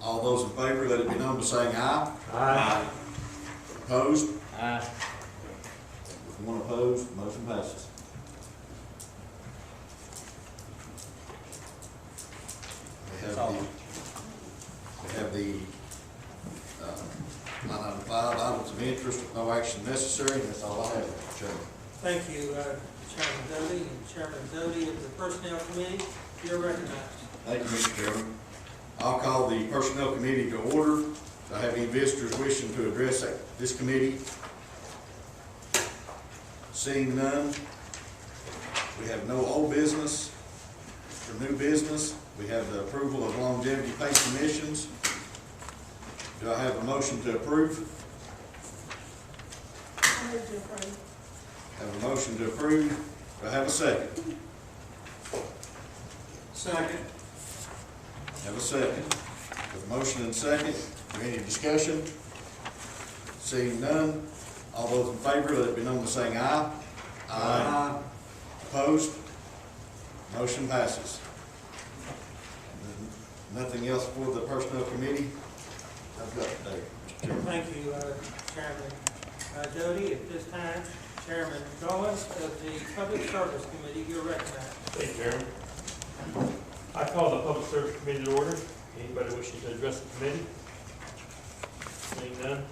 All those in favor, let it be known by saying aye. Aye. Opposed? Aye. With one opposed, the motion passes. We have the line item 5, items of interest with no action necessary, and that's all I have, Mr. Chairman. Thank you, Chairman Doty, and Chairman Doty of the Personnel Committee. You're recognized. Thank you, Mr. Chairman. I'll call the Personnel Committee to order. Do I have any visitors wishing to address this committee? Seeing none, we have no old business. For new business, we have the approval of longevity pay commissions. Do I have a motion to approve? Have a motion to approve. Do I have a second? Second. Have a second. With a motion and second, any discussion? Seeing none, all those in favor, let it be known by saying aye. Aye. Opposed? Motion passes. Nothing else for the Personnel Committee? I've got today, Mr. Chairman. Thank you, Chairman Doty. At this time, Chairman Goins of the Public Service Committee, you're recognized. Thank you, Chairman. I call the Public Service Committee to order. Anybody wishing to address the committee? Seeing none.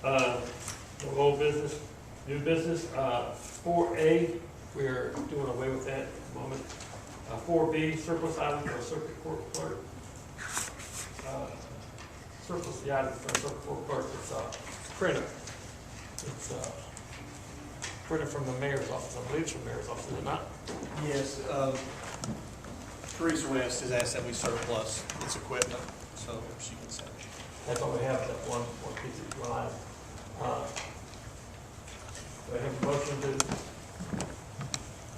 No old business, new business. 4A, we're doing away with that at the moment. 4B, surplus items for circuit court clerk. Surplus the items for circuit court clerk. It's printer. It's printed from the mayor's office. I believe it's from the mayor's office, is it not? Yes, Teresa West has asked that we surplus its equipment, so she can send it. That's all we have, that one piece of line. Do I have a motion to?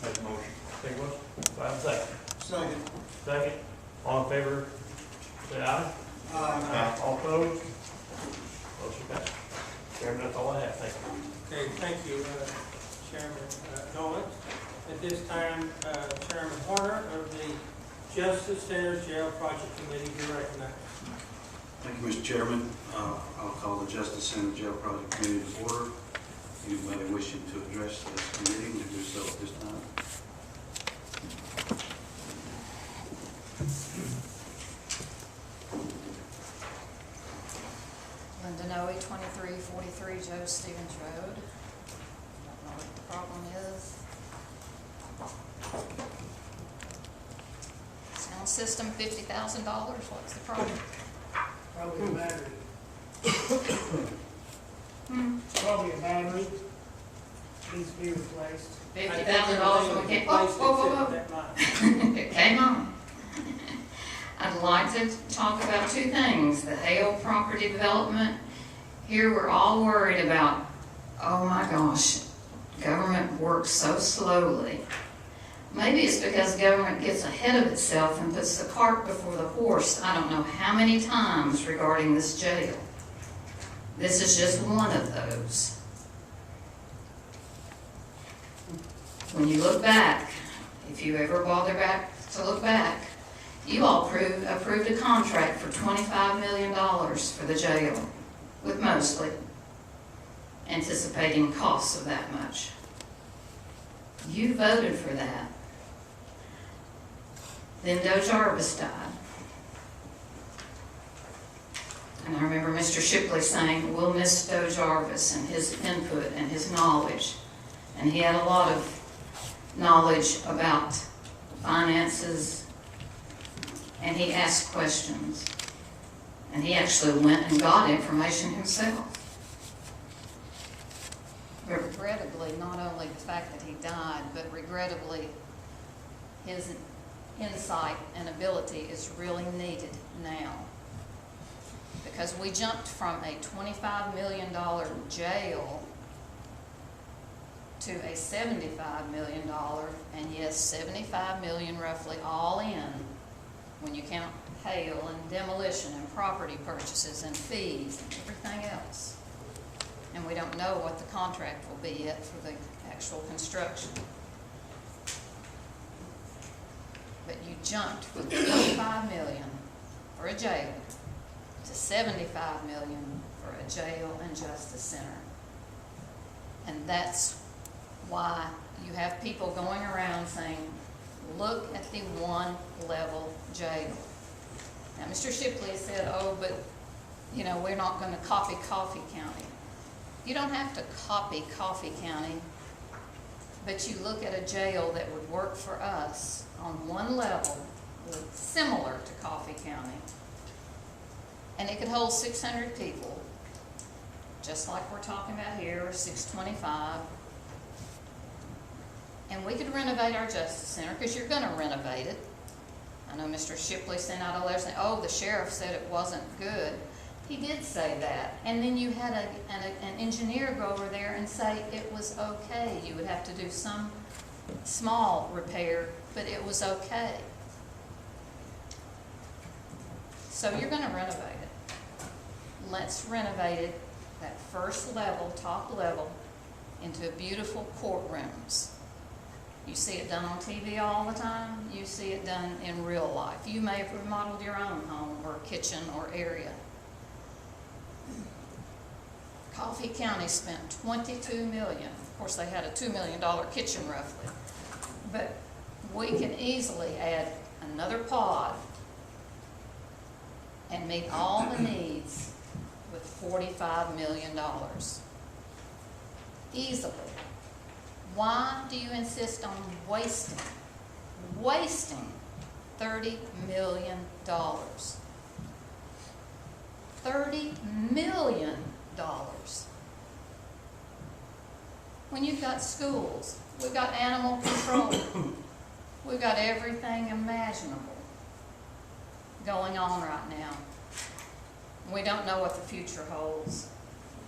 Make a motion. Take a motion? Do I have a second? Second. Second. All in favor, say aye. Aye. All opposed? Motion passed. Chairman, that's all I have. Thank you. Okay, thank you, Chairman Goins. At this time, Chairman Horner of the Justice Center Jail Project Committee, be recognized. Thank you, Mr. Chairman. I'll call the Justice Center Jail Project Committee to order. Anybody wishing to address this committee, may do so at this time. Linda Noe, 2343 Joe Stevens Road. Don't know what the problem is. Sound system, $50,000. What's the problem? Probably a battery. Probably a battery, needs to be replaced. $50,000. We can't. Whoa. It came on. I'd like to talk about two things. The Hale property development. Here we're all worried about, oh my gosh, government works so slowly. Maybe it's because government gets ahead of itself and puts the cart before the horse. I don't know how many times regarding this jail. This is just one of those. When you look back, if you ever bother back to look back, you all approved a contract for $25 million for the jail, with mostly anticipating costs of that much. You voted for that. Then Doe Jarvis died. And I remember Mr. Shipley saying, we'll miss Doe Jarvis and his input and his knowledge. And he had a lot of knowledge about finances, and he asked questions. And he actually went and got information himself. But regrettably, not only the fact that he died, but regrettably, his insight and ability is really needed now. Because we jumped from a $25 million jail to a $75 million, and yes, $75 million roughly all in, when you count hail and demolition and property purchases and fees and everything else. And we don't know what the contract will be yet for the actual construction. But you jumped from $25 million for a jail to $75 million for a jail and justice center. And that's why you have people going around saying, look at the one-level jail. Now, Mr. Shipley said, oh, but, you know, we're not going to copy Coffee County. You don't have to copy Coffee County, but you look at a jail that would work for us on one level, similar to Coffee County, and it could hold 600 people, just like we're talking about here, or 625. And we could renovate our Justice Center, because you're going to renovate it. I know Mr. Shipley sent out a letter saying, oh, the sheriff said it wasn't good. He did say that. And then you had an engineer go over there and say it was okay. You would have to do some small repair, but it was okay. So you're going to renovate it. Let's renovate it, that first level, top level, into beautiful courtrooms. You see it done on TV all the time. You see it done in real life. You may have remodeled your own home or kitchen or area. Coffee County spent $22 million. Of course, they had a $2 million kitchen roughly. But we can easily add another pod and meet all the needs with $45 million. Easily. Why do you insist on wasting $30 million? $30 million. When you've got schools, we've got animal control, we've got everything imaginable going on right now. We don't know what the future holds,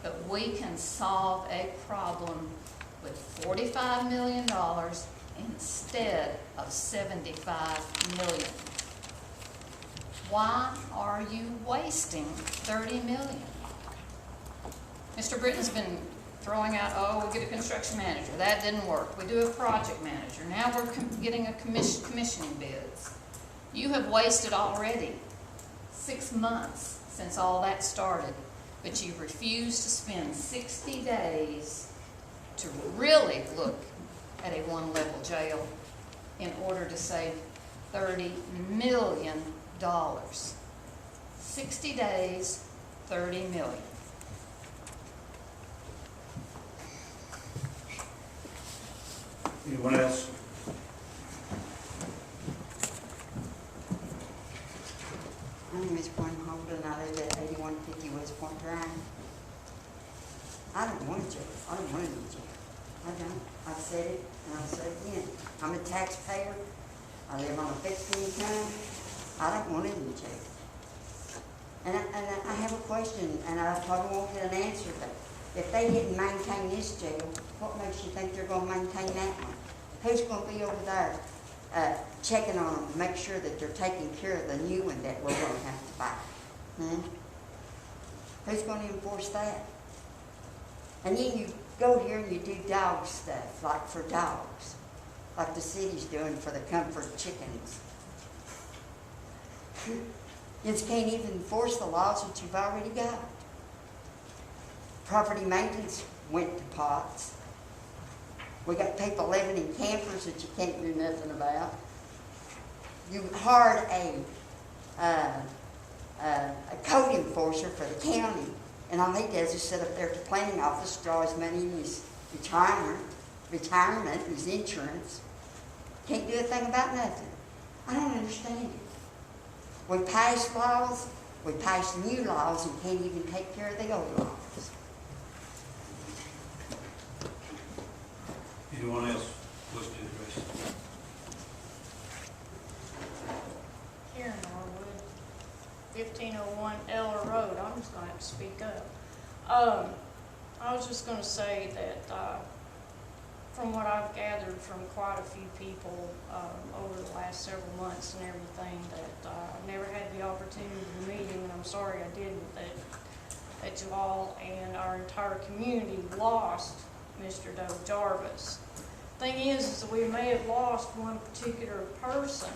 but we can solve a problem with $45 million instead of $75 million. Why are you wasting $30 million? Mr. Britton's been throwing out, oh, we get a construction manager. That didn't work. We do a project manager. Now we're getting a commissioning bids. You have wasted already 6 months since all that started, but you refuse to spend 60 days to really look at a one-level jail in order to save $30 million. 60 days, $30 million. Anyone else? My name is Gwen Holden, I live at 8150 West Point Drive. I don't want a jail, I don't want a new jail. I don't, I've said it and I'll say it again. I'm a taxpayer, I live on a fixed income, I don't want a new jail. And I have a question, and I probably won't get an answer, but if they didn't maintain this jail, what makes you think they're gonna maintain that one? Who's gonna be over there checking on them to make sure that they're taking care of the new one that we're gonna have to buy? Who's gonna enforce that? And then you go here and you do dog stuff, like for dogs, like the city's doing for the comfort chickens. You just can't even enforce the laws that you've already got. Property maintenance went to pots. We got people living in campers that you can't do nothing about. You hired a code enforcer for the county, and all he does is sit up there at the planning office, draw his money in his retirement, his insurance. Can't do a thing about nothing. I don't understand it. We pass laws, we pass new laws, and can't even take care of the old laws. Anyone else wish to address? Karen Norwood, 1501 Eller Road. I'm just gonna have to speak up. I was just gonna say that, from what I've gathered from quite a few people, over the last several months and everything, that, I never had the opportunity to meet him, and I'm sorry I didn't, that you all and our entire community lost Mr. Doe Jarvis. Thing is that we may have lost one particular person,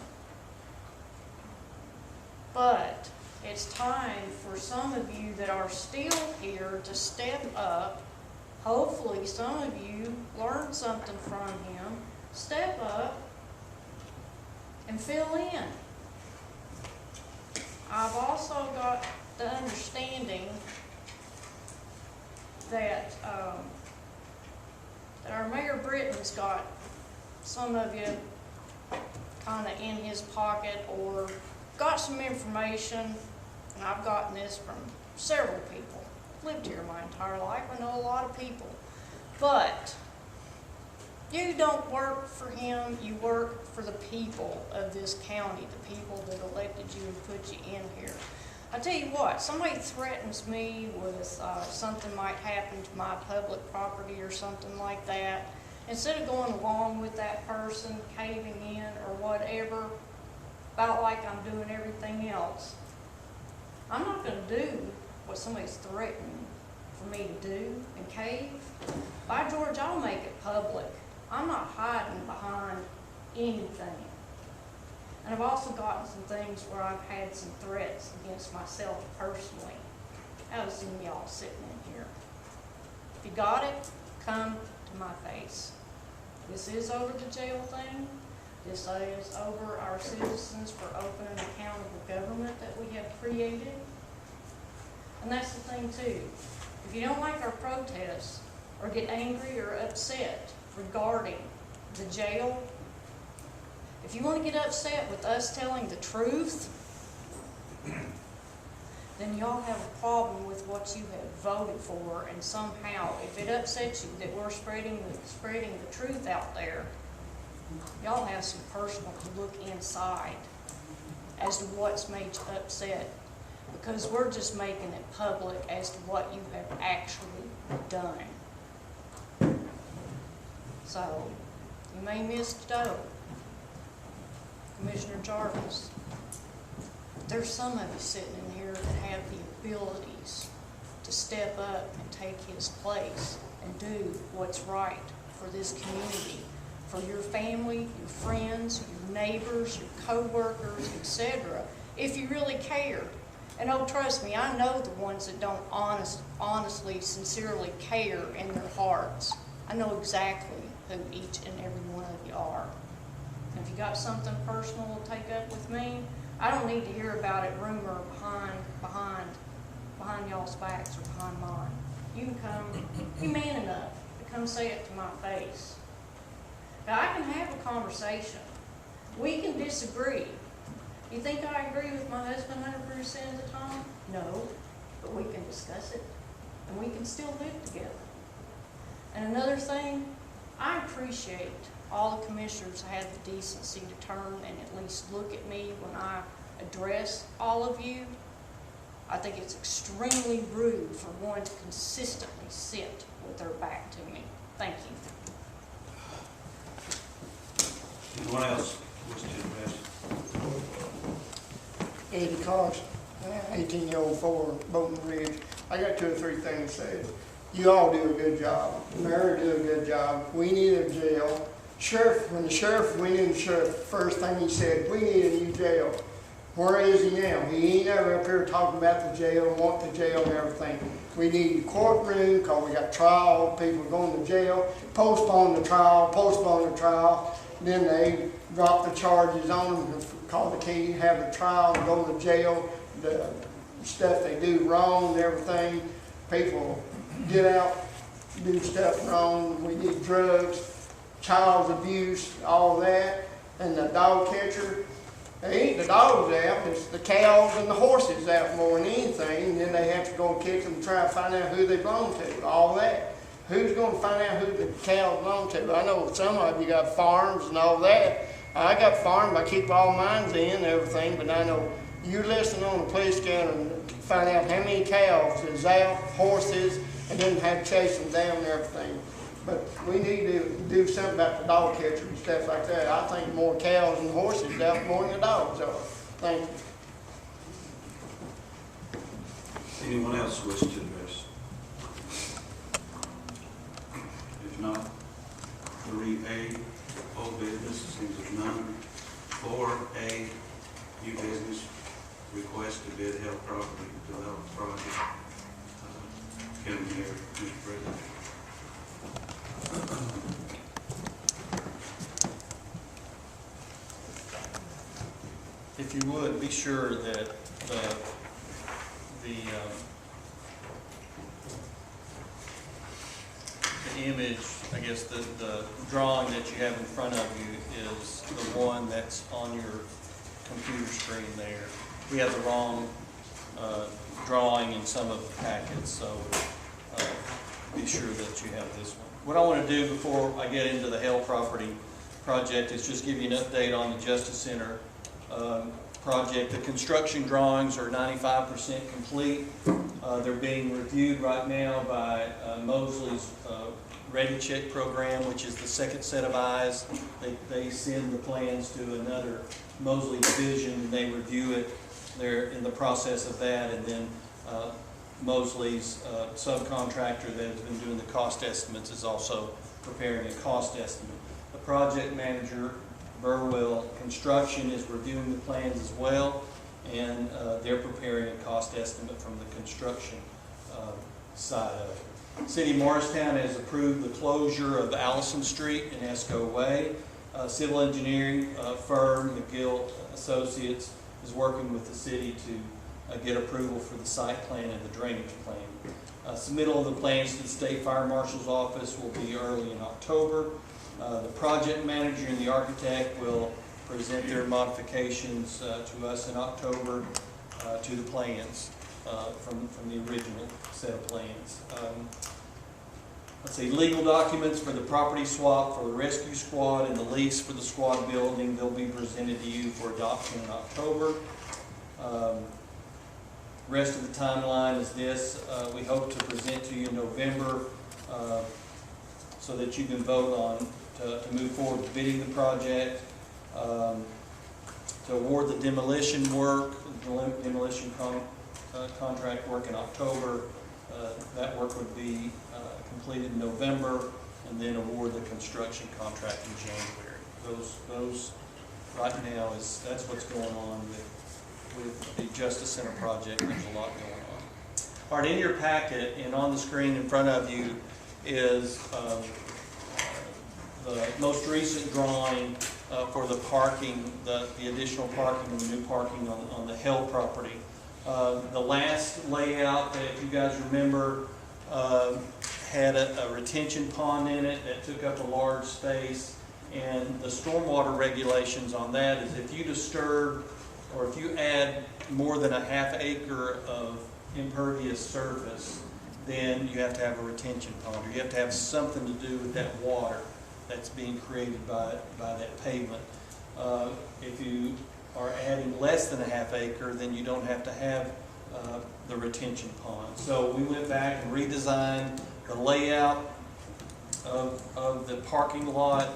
but it's time for some of you that are still here to step up. Hopefully some of you learned something from him. Step up and fill in. I've also got the understanding that that our Mayor Britton's got some of you kind of in his pocket, or got some information, and I've gotten this from several people. I've lived here my entire life, I know a lot of people. But you don't work for him, you work for the people of this county, the people that elected you and put you in here. I tell you what, somebody threatens me with something might happen to my public property or something like that. Instead of going along with that person, caving in or whatever, about like I'm doing everything else, I'm not going to do what somebody's threatening for me to do and cave. By George, I'll make it public. I'm not hiding behind anything. And I've also gotten some things where I've had some threats against myself personally. I've seen y'all sitting in here. If you got it, come to my face. This is over the jail thing. This is over our citizens for open and accountable government that we have created. And that's the thing too. If you don't like our protests or get angry or upset regarding the jail, if you want to get upset with us telling the truth, then y'all have a problem with what you have voted for, and somehow, if it upsets you that we're spreading the truth out there, y'all have some personal to look inside as to what's made you upset, because we're just making it public as to what you have actually done. So, you may miss Doe, Commissioner Jarvis. There's some of you sitting in here that have the abilities to step up and take his place and do what's right for this community, for your family, your friends, your neighbors, your co-workers, etc., if you really care. And oh, trust me, I know the ones that don't honestly, sincerely care in their hearts. I know exactly who each and every one of you are. And if you got something personal to take up with me, I don't need to hear about it rumor behind y'all's backs or behind mine. You can come, be man enough to come say it to my face. Now, I can have a conversation. We can disagree. You think I agree with my husband 100% of the time? No, but we can discuss it, and we can still live together. And another thing, I appreciate all the commissioners have the decency to turn and at least look at me when I address all of you. I think it's extremely rude for one to consistently sit with their back to me. Thank you. Anyone else wish to address? Eddie Cox, 1804 Bolton Ridge. I got 2 or 3 things to say. You all do a good job. Mayor do a good job. We need a jail. Sheriff, when the sheriff went in, the sheriff, first thing he said, we need a new jail. Where is he now? He ain't ever up here talking about the jail, want the jail and everything. We need a courtroom because we got trial, people going to jail, postpone the trial. Then they drop the charges on them because they can't have the trial and go to jail. The stuff they do wrong and everything. People get out, do stuff wrong. We need drugs, child abuse, all that. And the dog catcher, they ain't the dogs out, it's the cows and the horses out more than anything. And then they have to go catch them and try to find out who they belong to, all that. Who's going to find out who the cows belong to? I know some of you got farms and all that. I got farms, I keep all mines in and everything, but I know you're listening on the police scan and find out how many cows is out, horses, and then have to chase them down and everything. But we need to do something about the dog catcher and stuff like that. I think more cows and horses out more than the dogs are. Thank you. Anyone else wish to address? If not, 3A, old business, seems there's none. 4A, new business, request to bid Hale property development project. Kevin here, Mr. President. If you would, be sure that the image, I guess the drawing that you have in front of you is the one that's on your computer screen there. We have the wrong drawing in some of the packets, so be sure that you have this one. What I want to do before I get into the Hale property project is just give you an update on the Justice Center project. The construction drawings are 95% complete. They're being reviewed right now by Mosley's Ready Check program, which is the second set of eyes. They send the plans to another Mosley division, they review it. They're in the process of that, and then Mosley's subcontractor that has been doing the cost estimates is also preparing a cost estimate. The project manager, Burwell Construction, is reviewing the plans as well, and they're preparing a cost estimate from the construction side of it. City of Morristown has approved the closure of Allison Street and Esco Way. Civil engineering firm, McGill Associates, is working with the city to get approval for the site plan and the drainage plan. Submittal of the plans to the State Fire Marshal's office will be early in October. The project manager and the architect will present their modifications to us in October to the plans from the original set of plans. Let's see, legal documents for the property swap for the rescue squad and the lease for the squad building, they'll be presented to you for adoption in October. Rest of the timeline is this. We hope to present to you in November so that you can vote on to move forward with bidding the project, to award the demolition work, demolition contract work in October. That work would be completed in November, and then award the construction contract in January. Those right now that's what's going on with the Justice Center project. There's a lot going on. All right, in your packet and on the screen in front of you is the most recent drawing for the parking, the additional parking and the new parking on the Hale property. The last layout, if you guys remember, had a retention pond in it that took up a large space, and the stormwater regulations on that is if you disturb or if you add more than a half acre of impervious surface, then you have to have a retention pond, or you have to have something to do with that water that's being created by that pavement. If you are adding less than a half acre, then you don't have to have the retention pond. So we went back and redesigned the layout of the parking lot.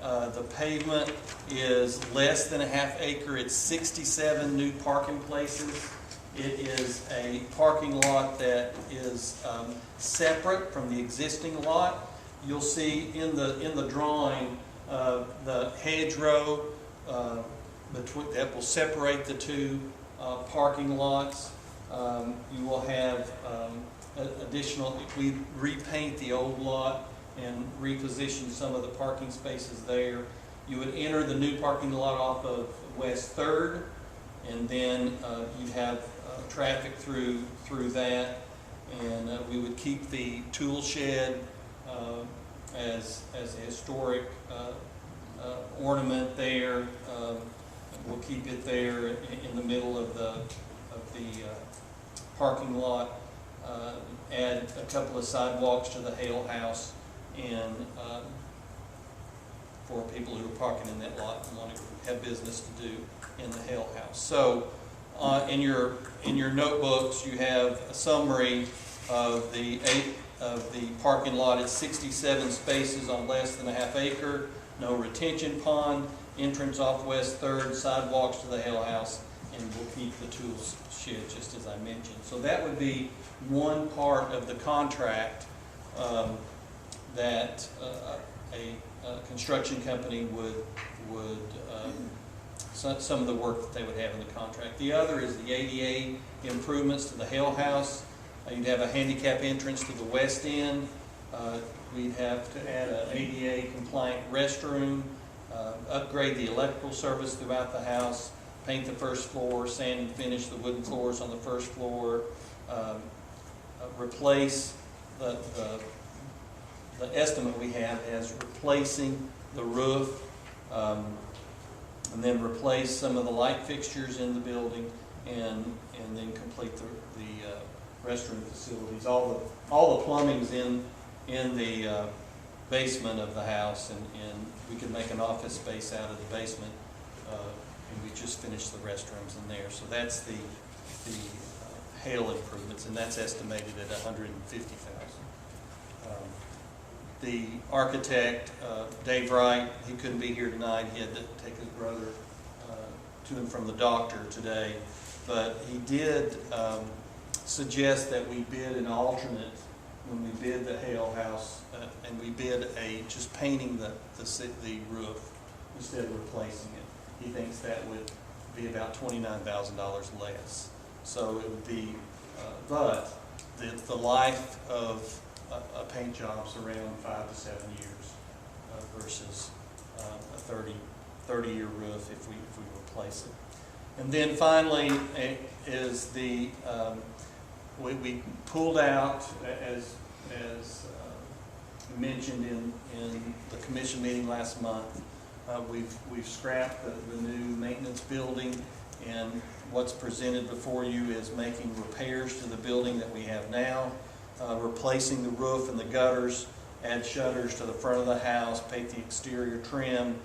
The pavement is less than a half acre. It's 67 new parking places. It is a parking lot that is separate from the existing lot. You'll see in the drawing the hedgerow that will separate the two parking lots. You will have additional, if we repaint the old lot and reposition some of the parking spaces there, you would enter the new parking lot off of West 3rd, and then you'd have traffic through that, and we would keep the tool shed as a historic ornament there. We'll keep it there in the middle of the parking lot. Add a couple of sidewalks to the Hale House, and for people who are parking in that lot and want to have business to do in the Hale House. So in your notebooks, you have a summary of the parking lot. It's 67 spaces on less than a half acre, no retention pond, entrance off West 3rd, sidewalks to the Hale House, and we'll keep the tool shed just as I mentioned. So that would be one part of the contract that a construction company would some of the work that they would have in the contract. The other is the ADA improvements to the Hale House. You'd have a handicap entrance to the west end. We'd have to add an ADA compliant restroom, upgrade the electrical service throughout the house, paint the first floor, sand and finish the wooden floors on the first floor, replace the estimate we have as replacing the roof, and then replace some of the light fixtures in the building, and then complete the restroom facilities. All the plumbing's in the basement of the house, and we could make an office space out of the basement, and we just finished the restrooms in there. So that's the Hale improvements, and that's estimated at $150,000. The architect, Dave Wright, he couldn't be here tonight. He had to take his brother to and from the doctor today. But he did suggest that we bid an alternate when we bid the Hale House, and we bid just painting the roof instead of replacing it. He thinks that would be about $29,000 less. So it would be, but the life of a paint job's around 5 to 7 years versus a 30-year roof if we replace it. And then finally is the we pulled out, as mentioned in the commission meeting last month. We've scrapped the new maintenance building, and what's presented before you is making repairs to the building that we have now, replacing the roof and the gutters, add shutters to the front of the house, paint the exterior trim,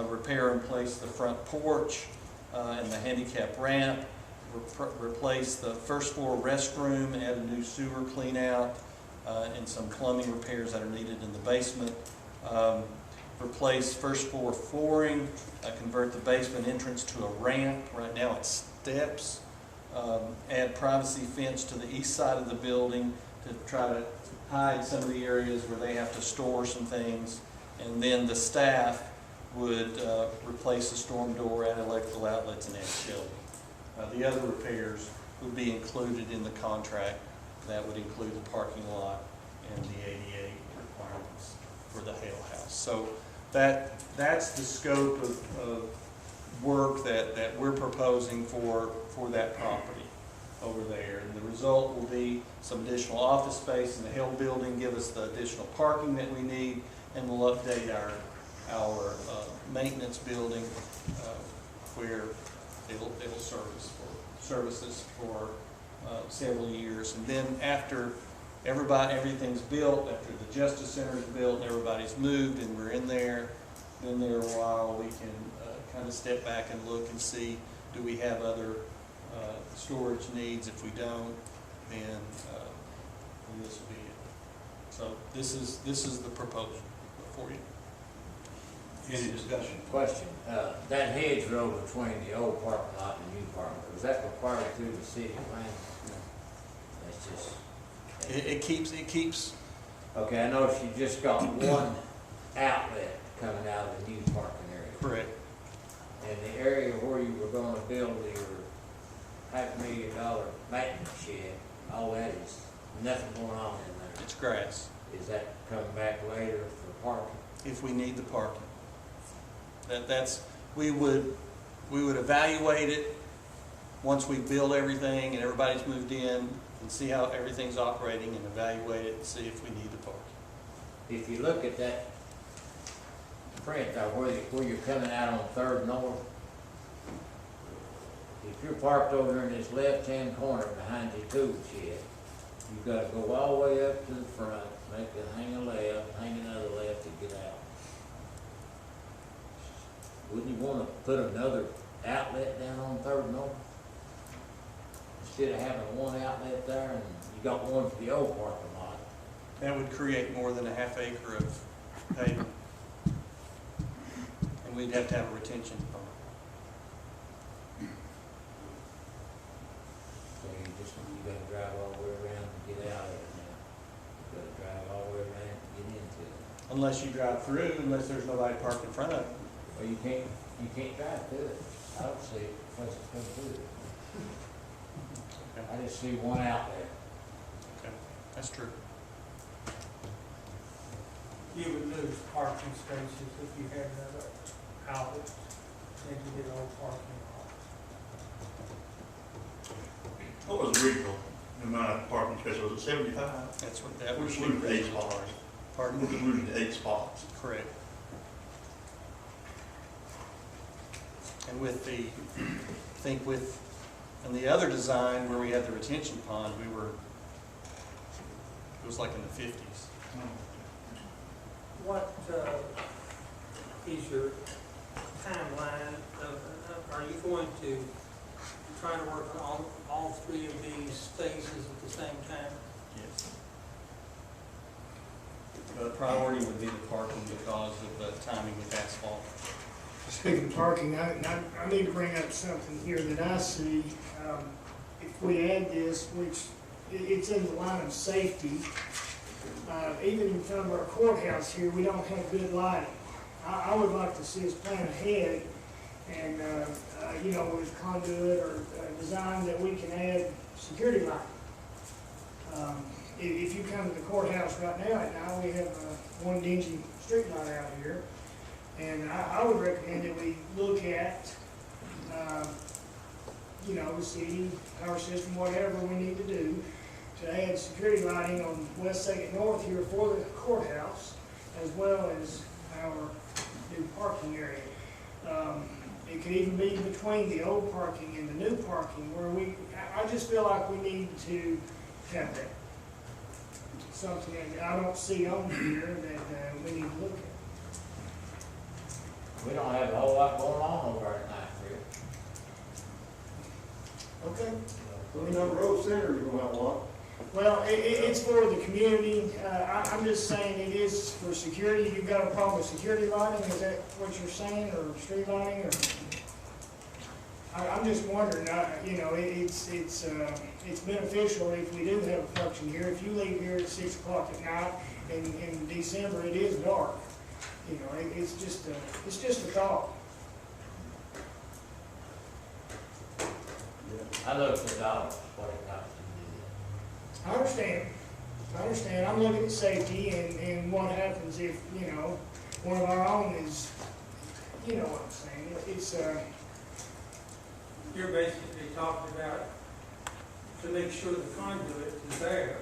repair and place the front porch and the handicap ramp, replace the first floor restroom, add a new sewer clean out, and some plumbing repairs that are needed in the basement. Replace first floor flooring, convert the basement entrance to a ramp. Right now it's steps. Add privacy fence to the east side of the building to try to hide some of the areas where they have to store some things. And then the staff would replace the storm door, add electrical outlets, and add shelving. The other repairs would be included in the contract. That would include the parking lot and the ADA requirements for the Hale House. So that's the scope of work that we're proposing for that property over there. And the result will be some additional office space in the Hale building, give us the additional parking that we need, and we'll update our maintenance building where it'll service us for several years. And then after everything's built, after the Justice Center is built and everybody's moved and we're in there, been there a while, we can kind of step back and look and see, do we have other storage needs? If we don't, then this will be it. So this is the proposal for you. Any discussion? Question, that hedgerow between the old parking lot and the new parking lot, was that required through the city plan? No. That's just. It keeps. Okay, I noticed you just got one outlet coming out of the new parking area. Correct. And the area where you were gonna build your $500,000 maintenance shed, all that is, nothing going on in there. It's grass. Is that coming back later for parking? If we need the parking. We would evaluate it once we build everything and everybody's moved in and see how everything's operating and evaluate it and see if we need the parking. If you look at that print where you're coming out on 3rd North, if you're parked over in this left-hand corner behind the tool shed, you've got to go all the way up to the front, hang a left, hang another left to get out. Wouldn't you want to put another outlet down on 3rd North? Instead of having one outlet there and you got one for the old parking lot. That would create more than a half acre of pavement. And we'd have to have a retention pond. So you gotta drive all the way around to get out of it now. You gotta drive all the way around to get into it. Unless you drive through, unless there's nobody parked in front of it. Well, you can't drive through it. I don't see it, unless it comes through it. I just see one outlet. Okay, that's true. You would lose parking spaces if you had another outlet into the old parking lot. What was the original amount of parking spaces? Was it 75? That's what that We're was. losing 8 spots. Pardon? We're losing 8 spots. Correct. And with the, I think with, and the other design where we had the retention pond, it was like in the 50s. What is your timeline of, are you going to try to work on all 3 of these phases at the same time? Yes. The priority would be the parking because of the timing with asphalt. Speaking of parking, I need to bring up something here that I see. If we add this, which it's in the line of safety, even in front of our courthouse here, we don't have good lighting. I would like to see us plan ahead and, with conduit or design that we can add security lighting. If you come to the courthouse right now, we have one dingy street light out here. And I would recommend that we look at, the city, power system, whatever we need to do to add security lighting on West 2nd North here for the courthouse, as well as our new parking area. It could even be between the old parking and the new parking where I just feel like we need to have that. Something that I don't see on here that we need to look at. We don't have a whole lot going on over at night, Rick. Okay. We know Rose Center is going to have what? Well, it's for the community. I'm just saying it is for security. You've got a problem with security lighting, is that what you're saying, or street lighting, or? I'm just wondering, you know, it's beneficial if we do have a function here. If you leave here at 6 o'clock at night, in December, it is dark. You know, it's just a thought. I look for dollars, what it costs to do I understand. I'm looking at safety and what happens if, you know, one of our own is, you know what I'm saying. It's You're basically talking about to make sure the conduit is there.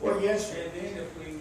well, yes, sir. And then if we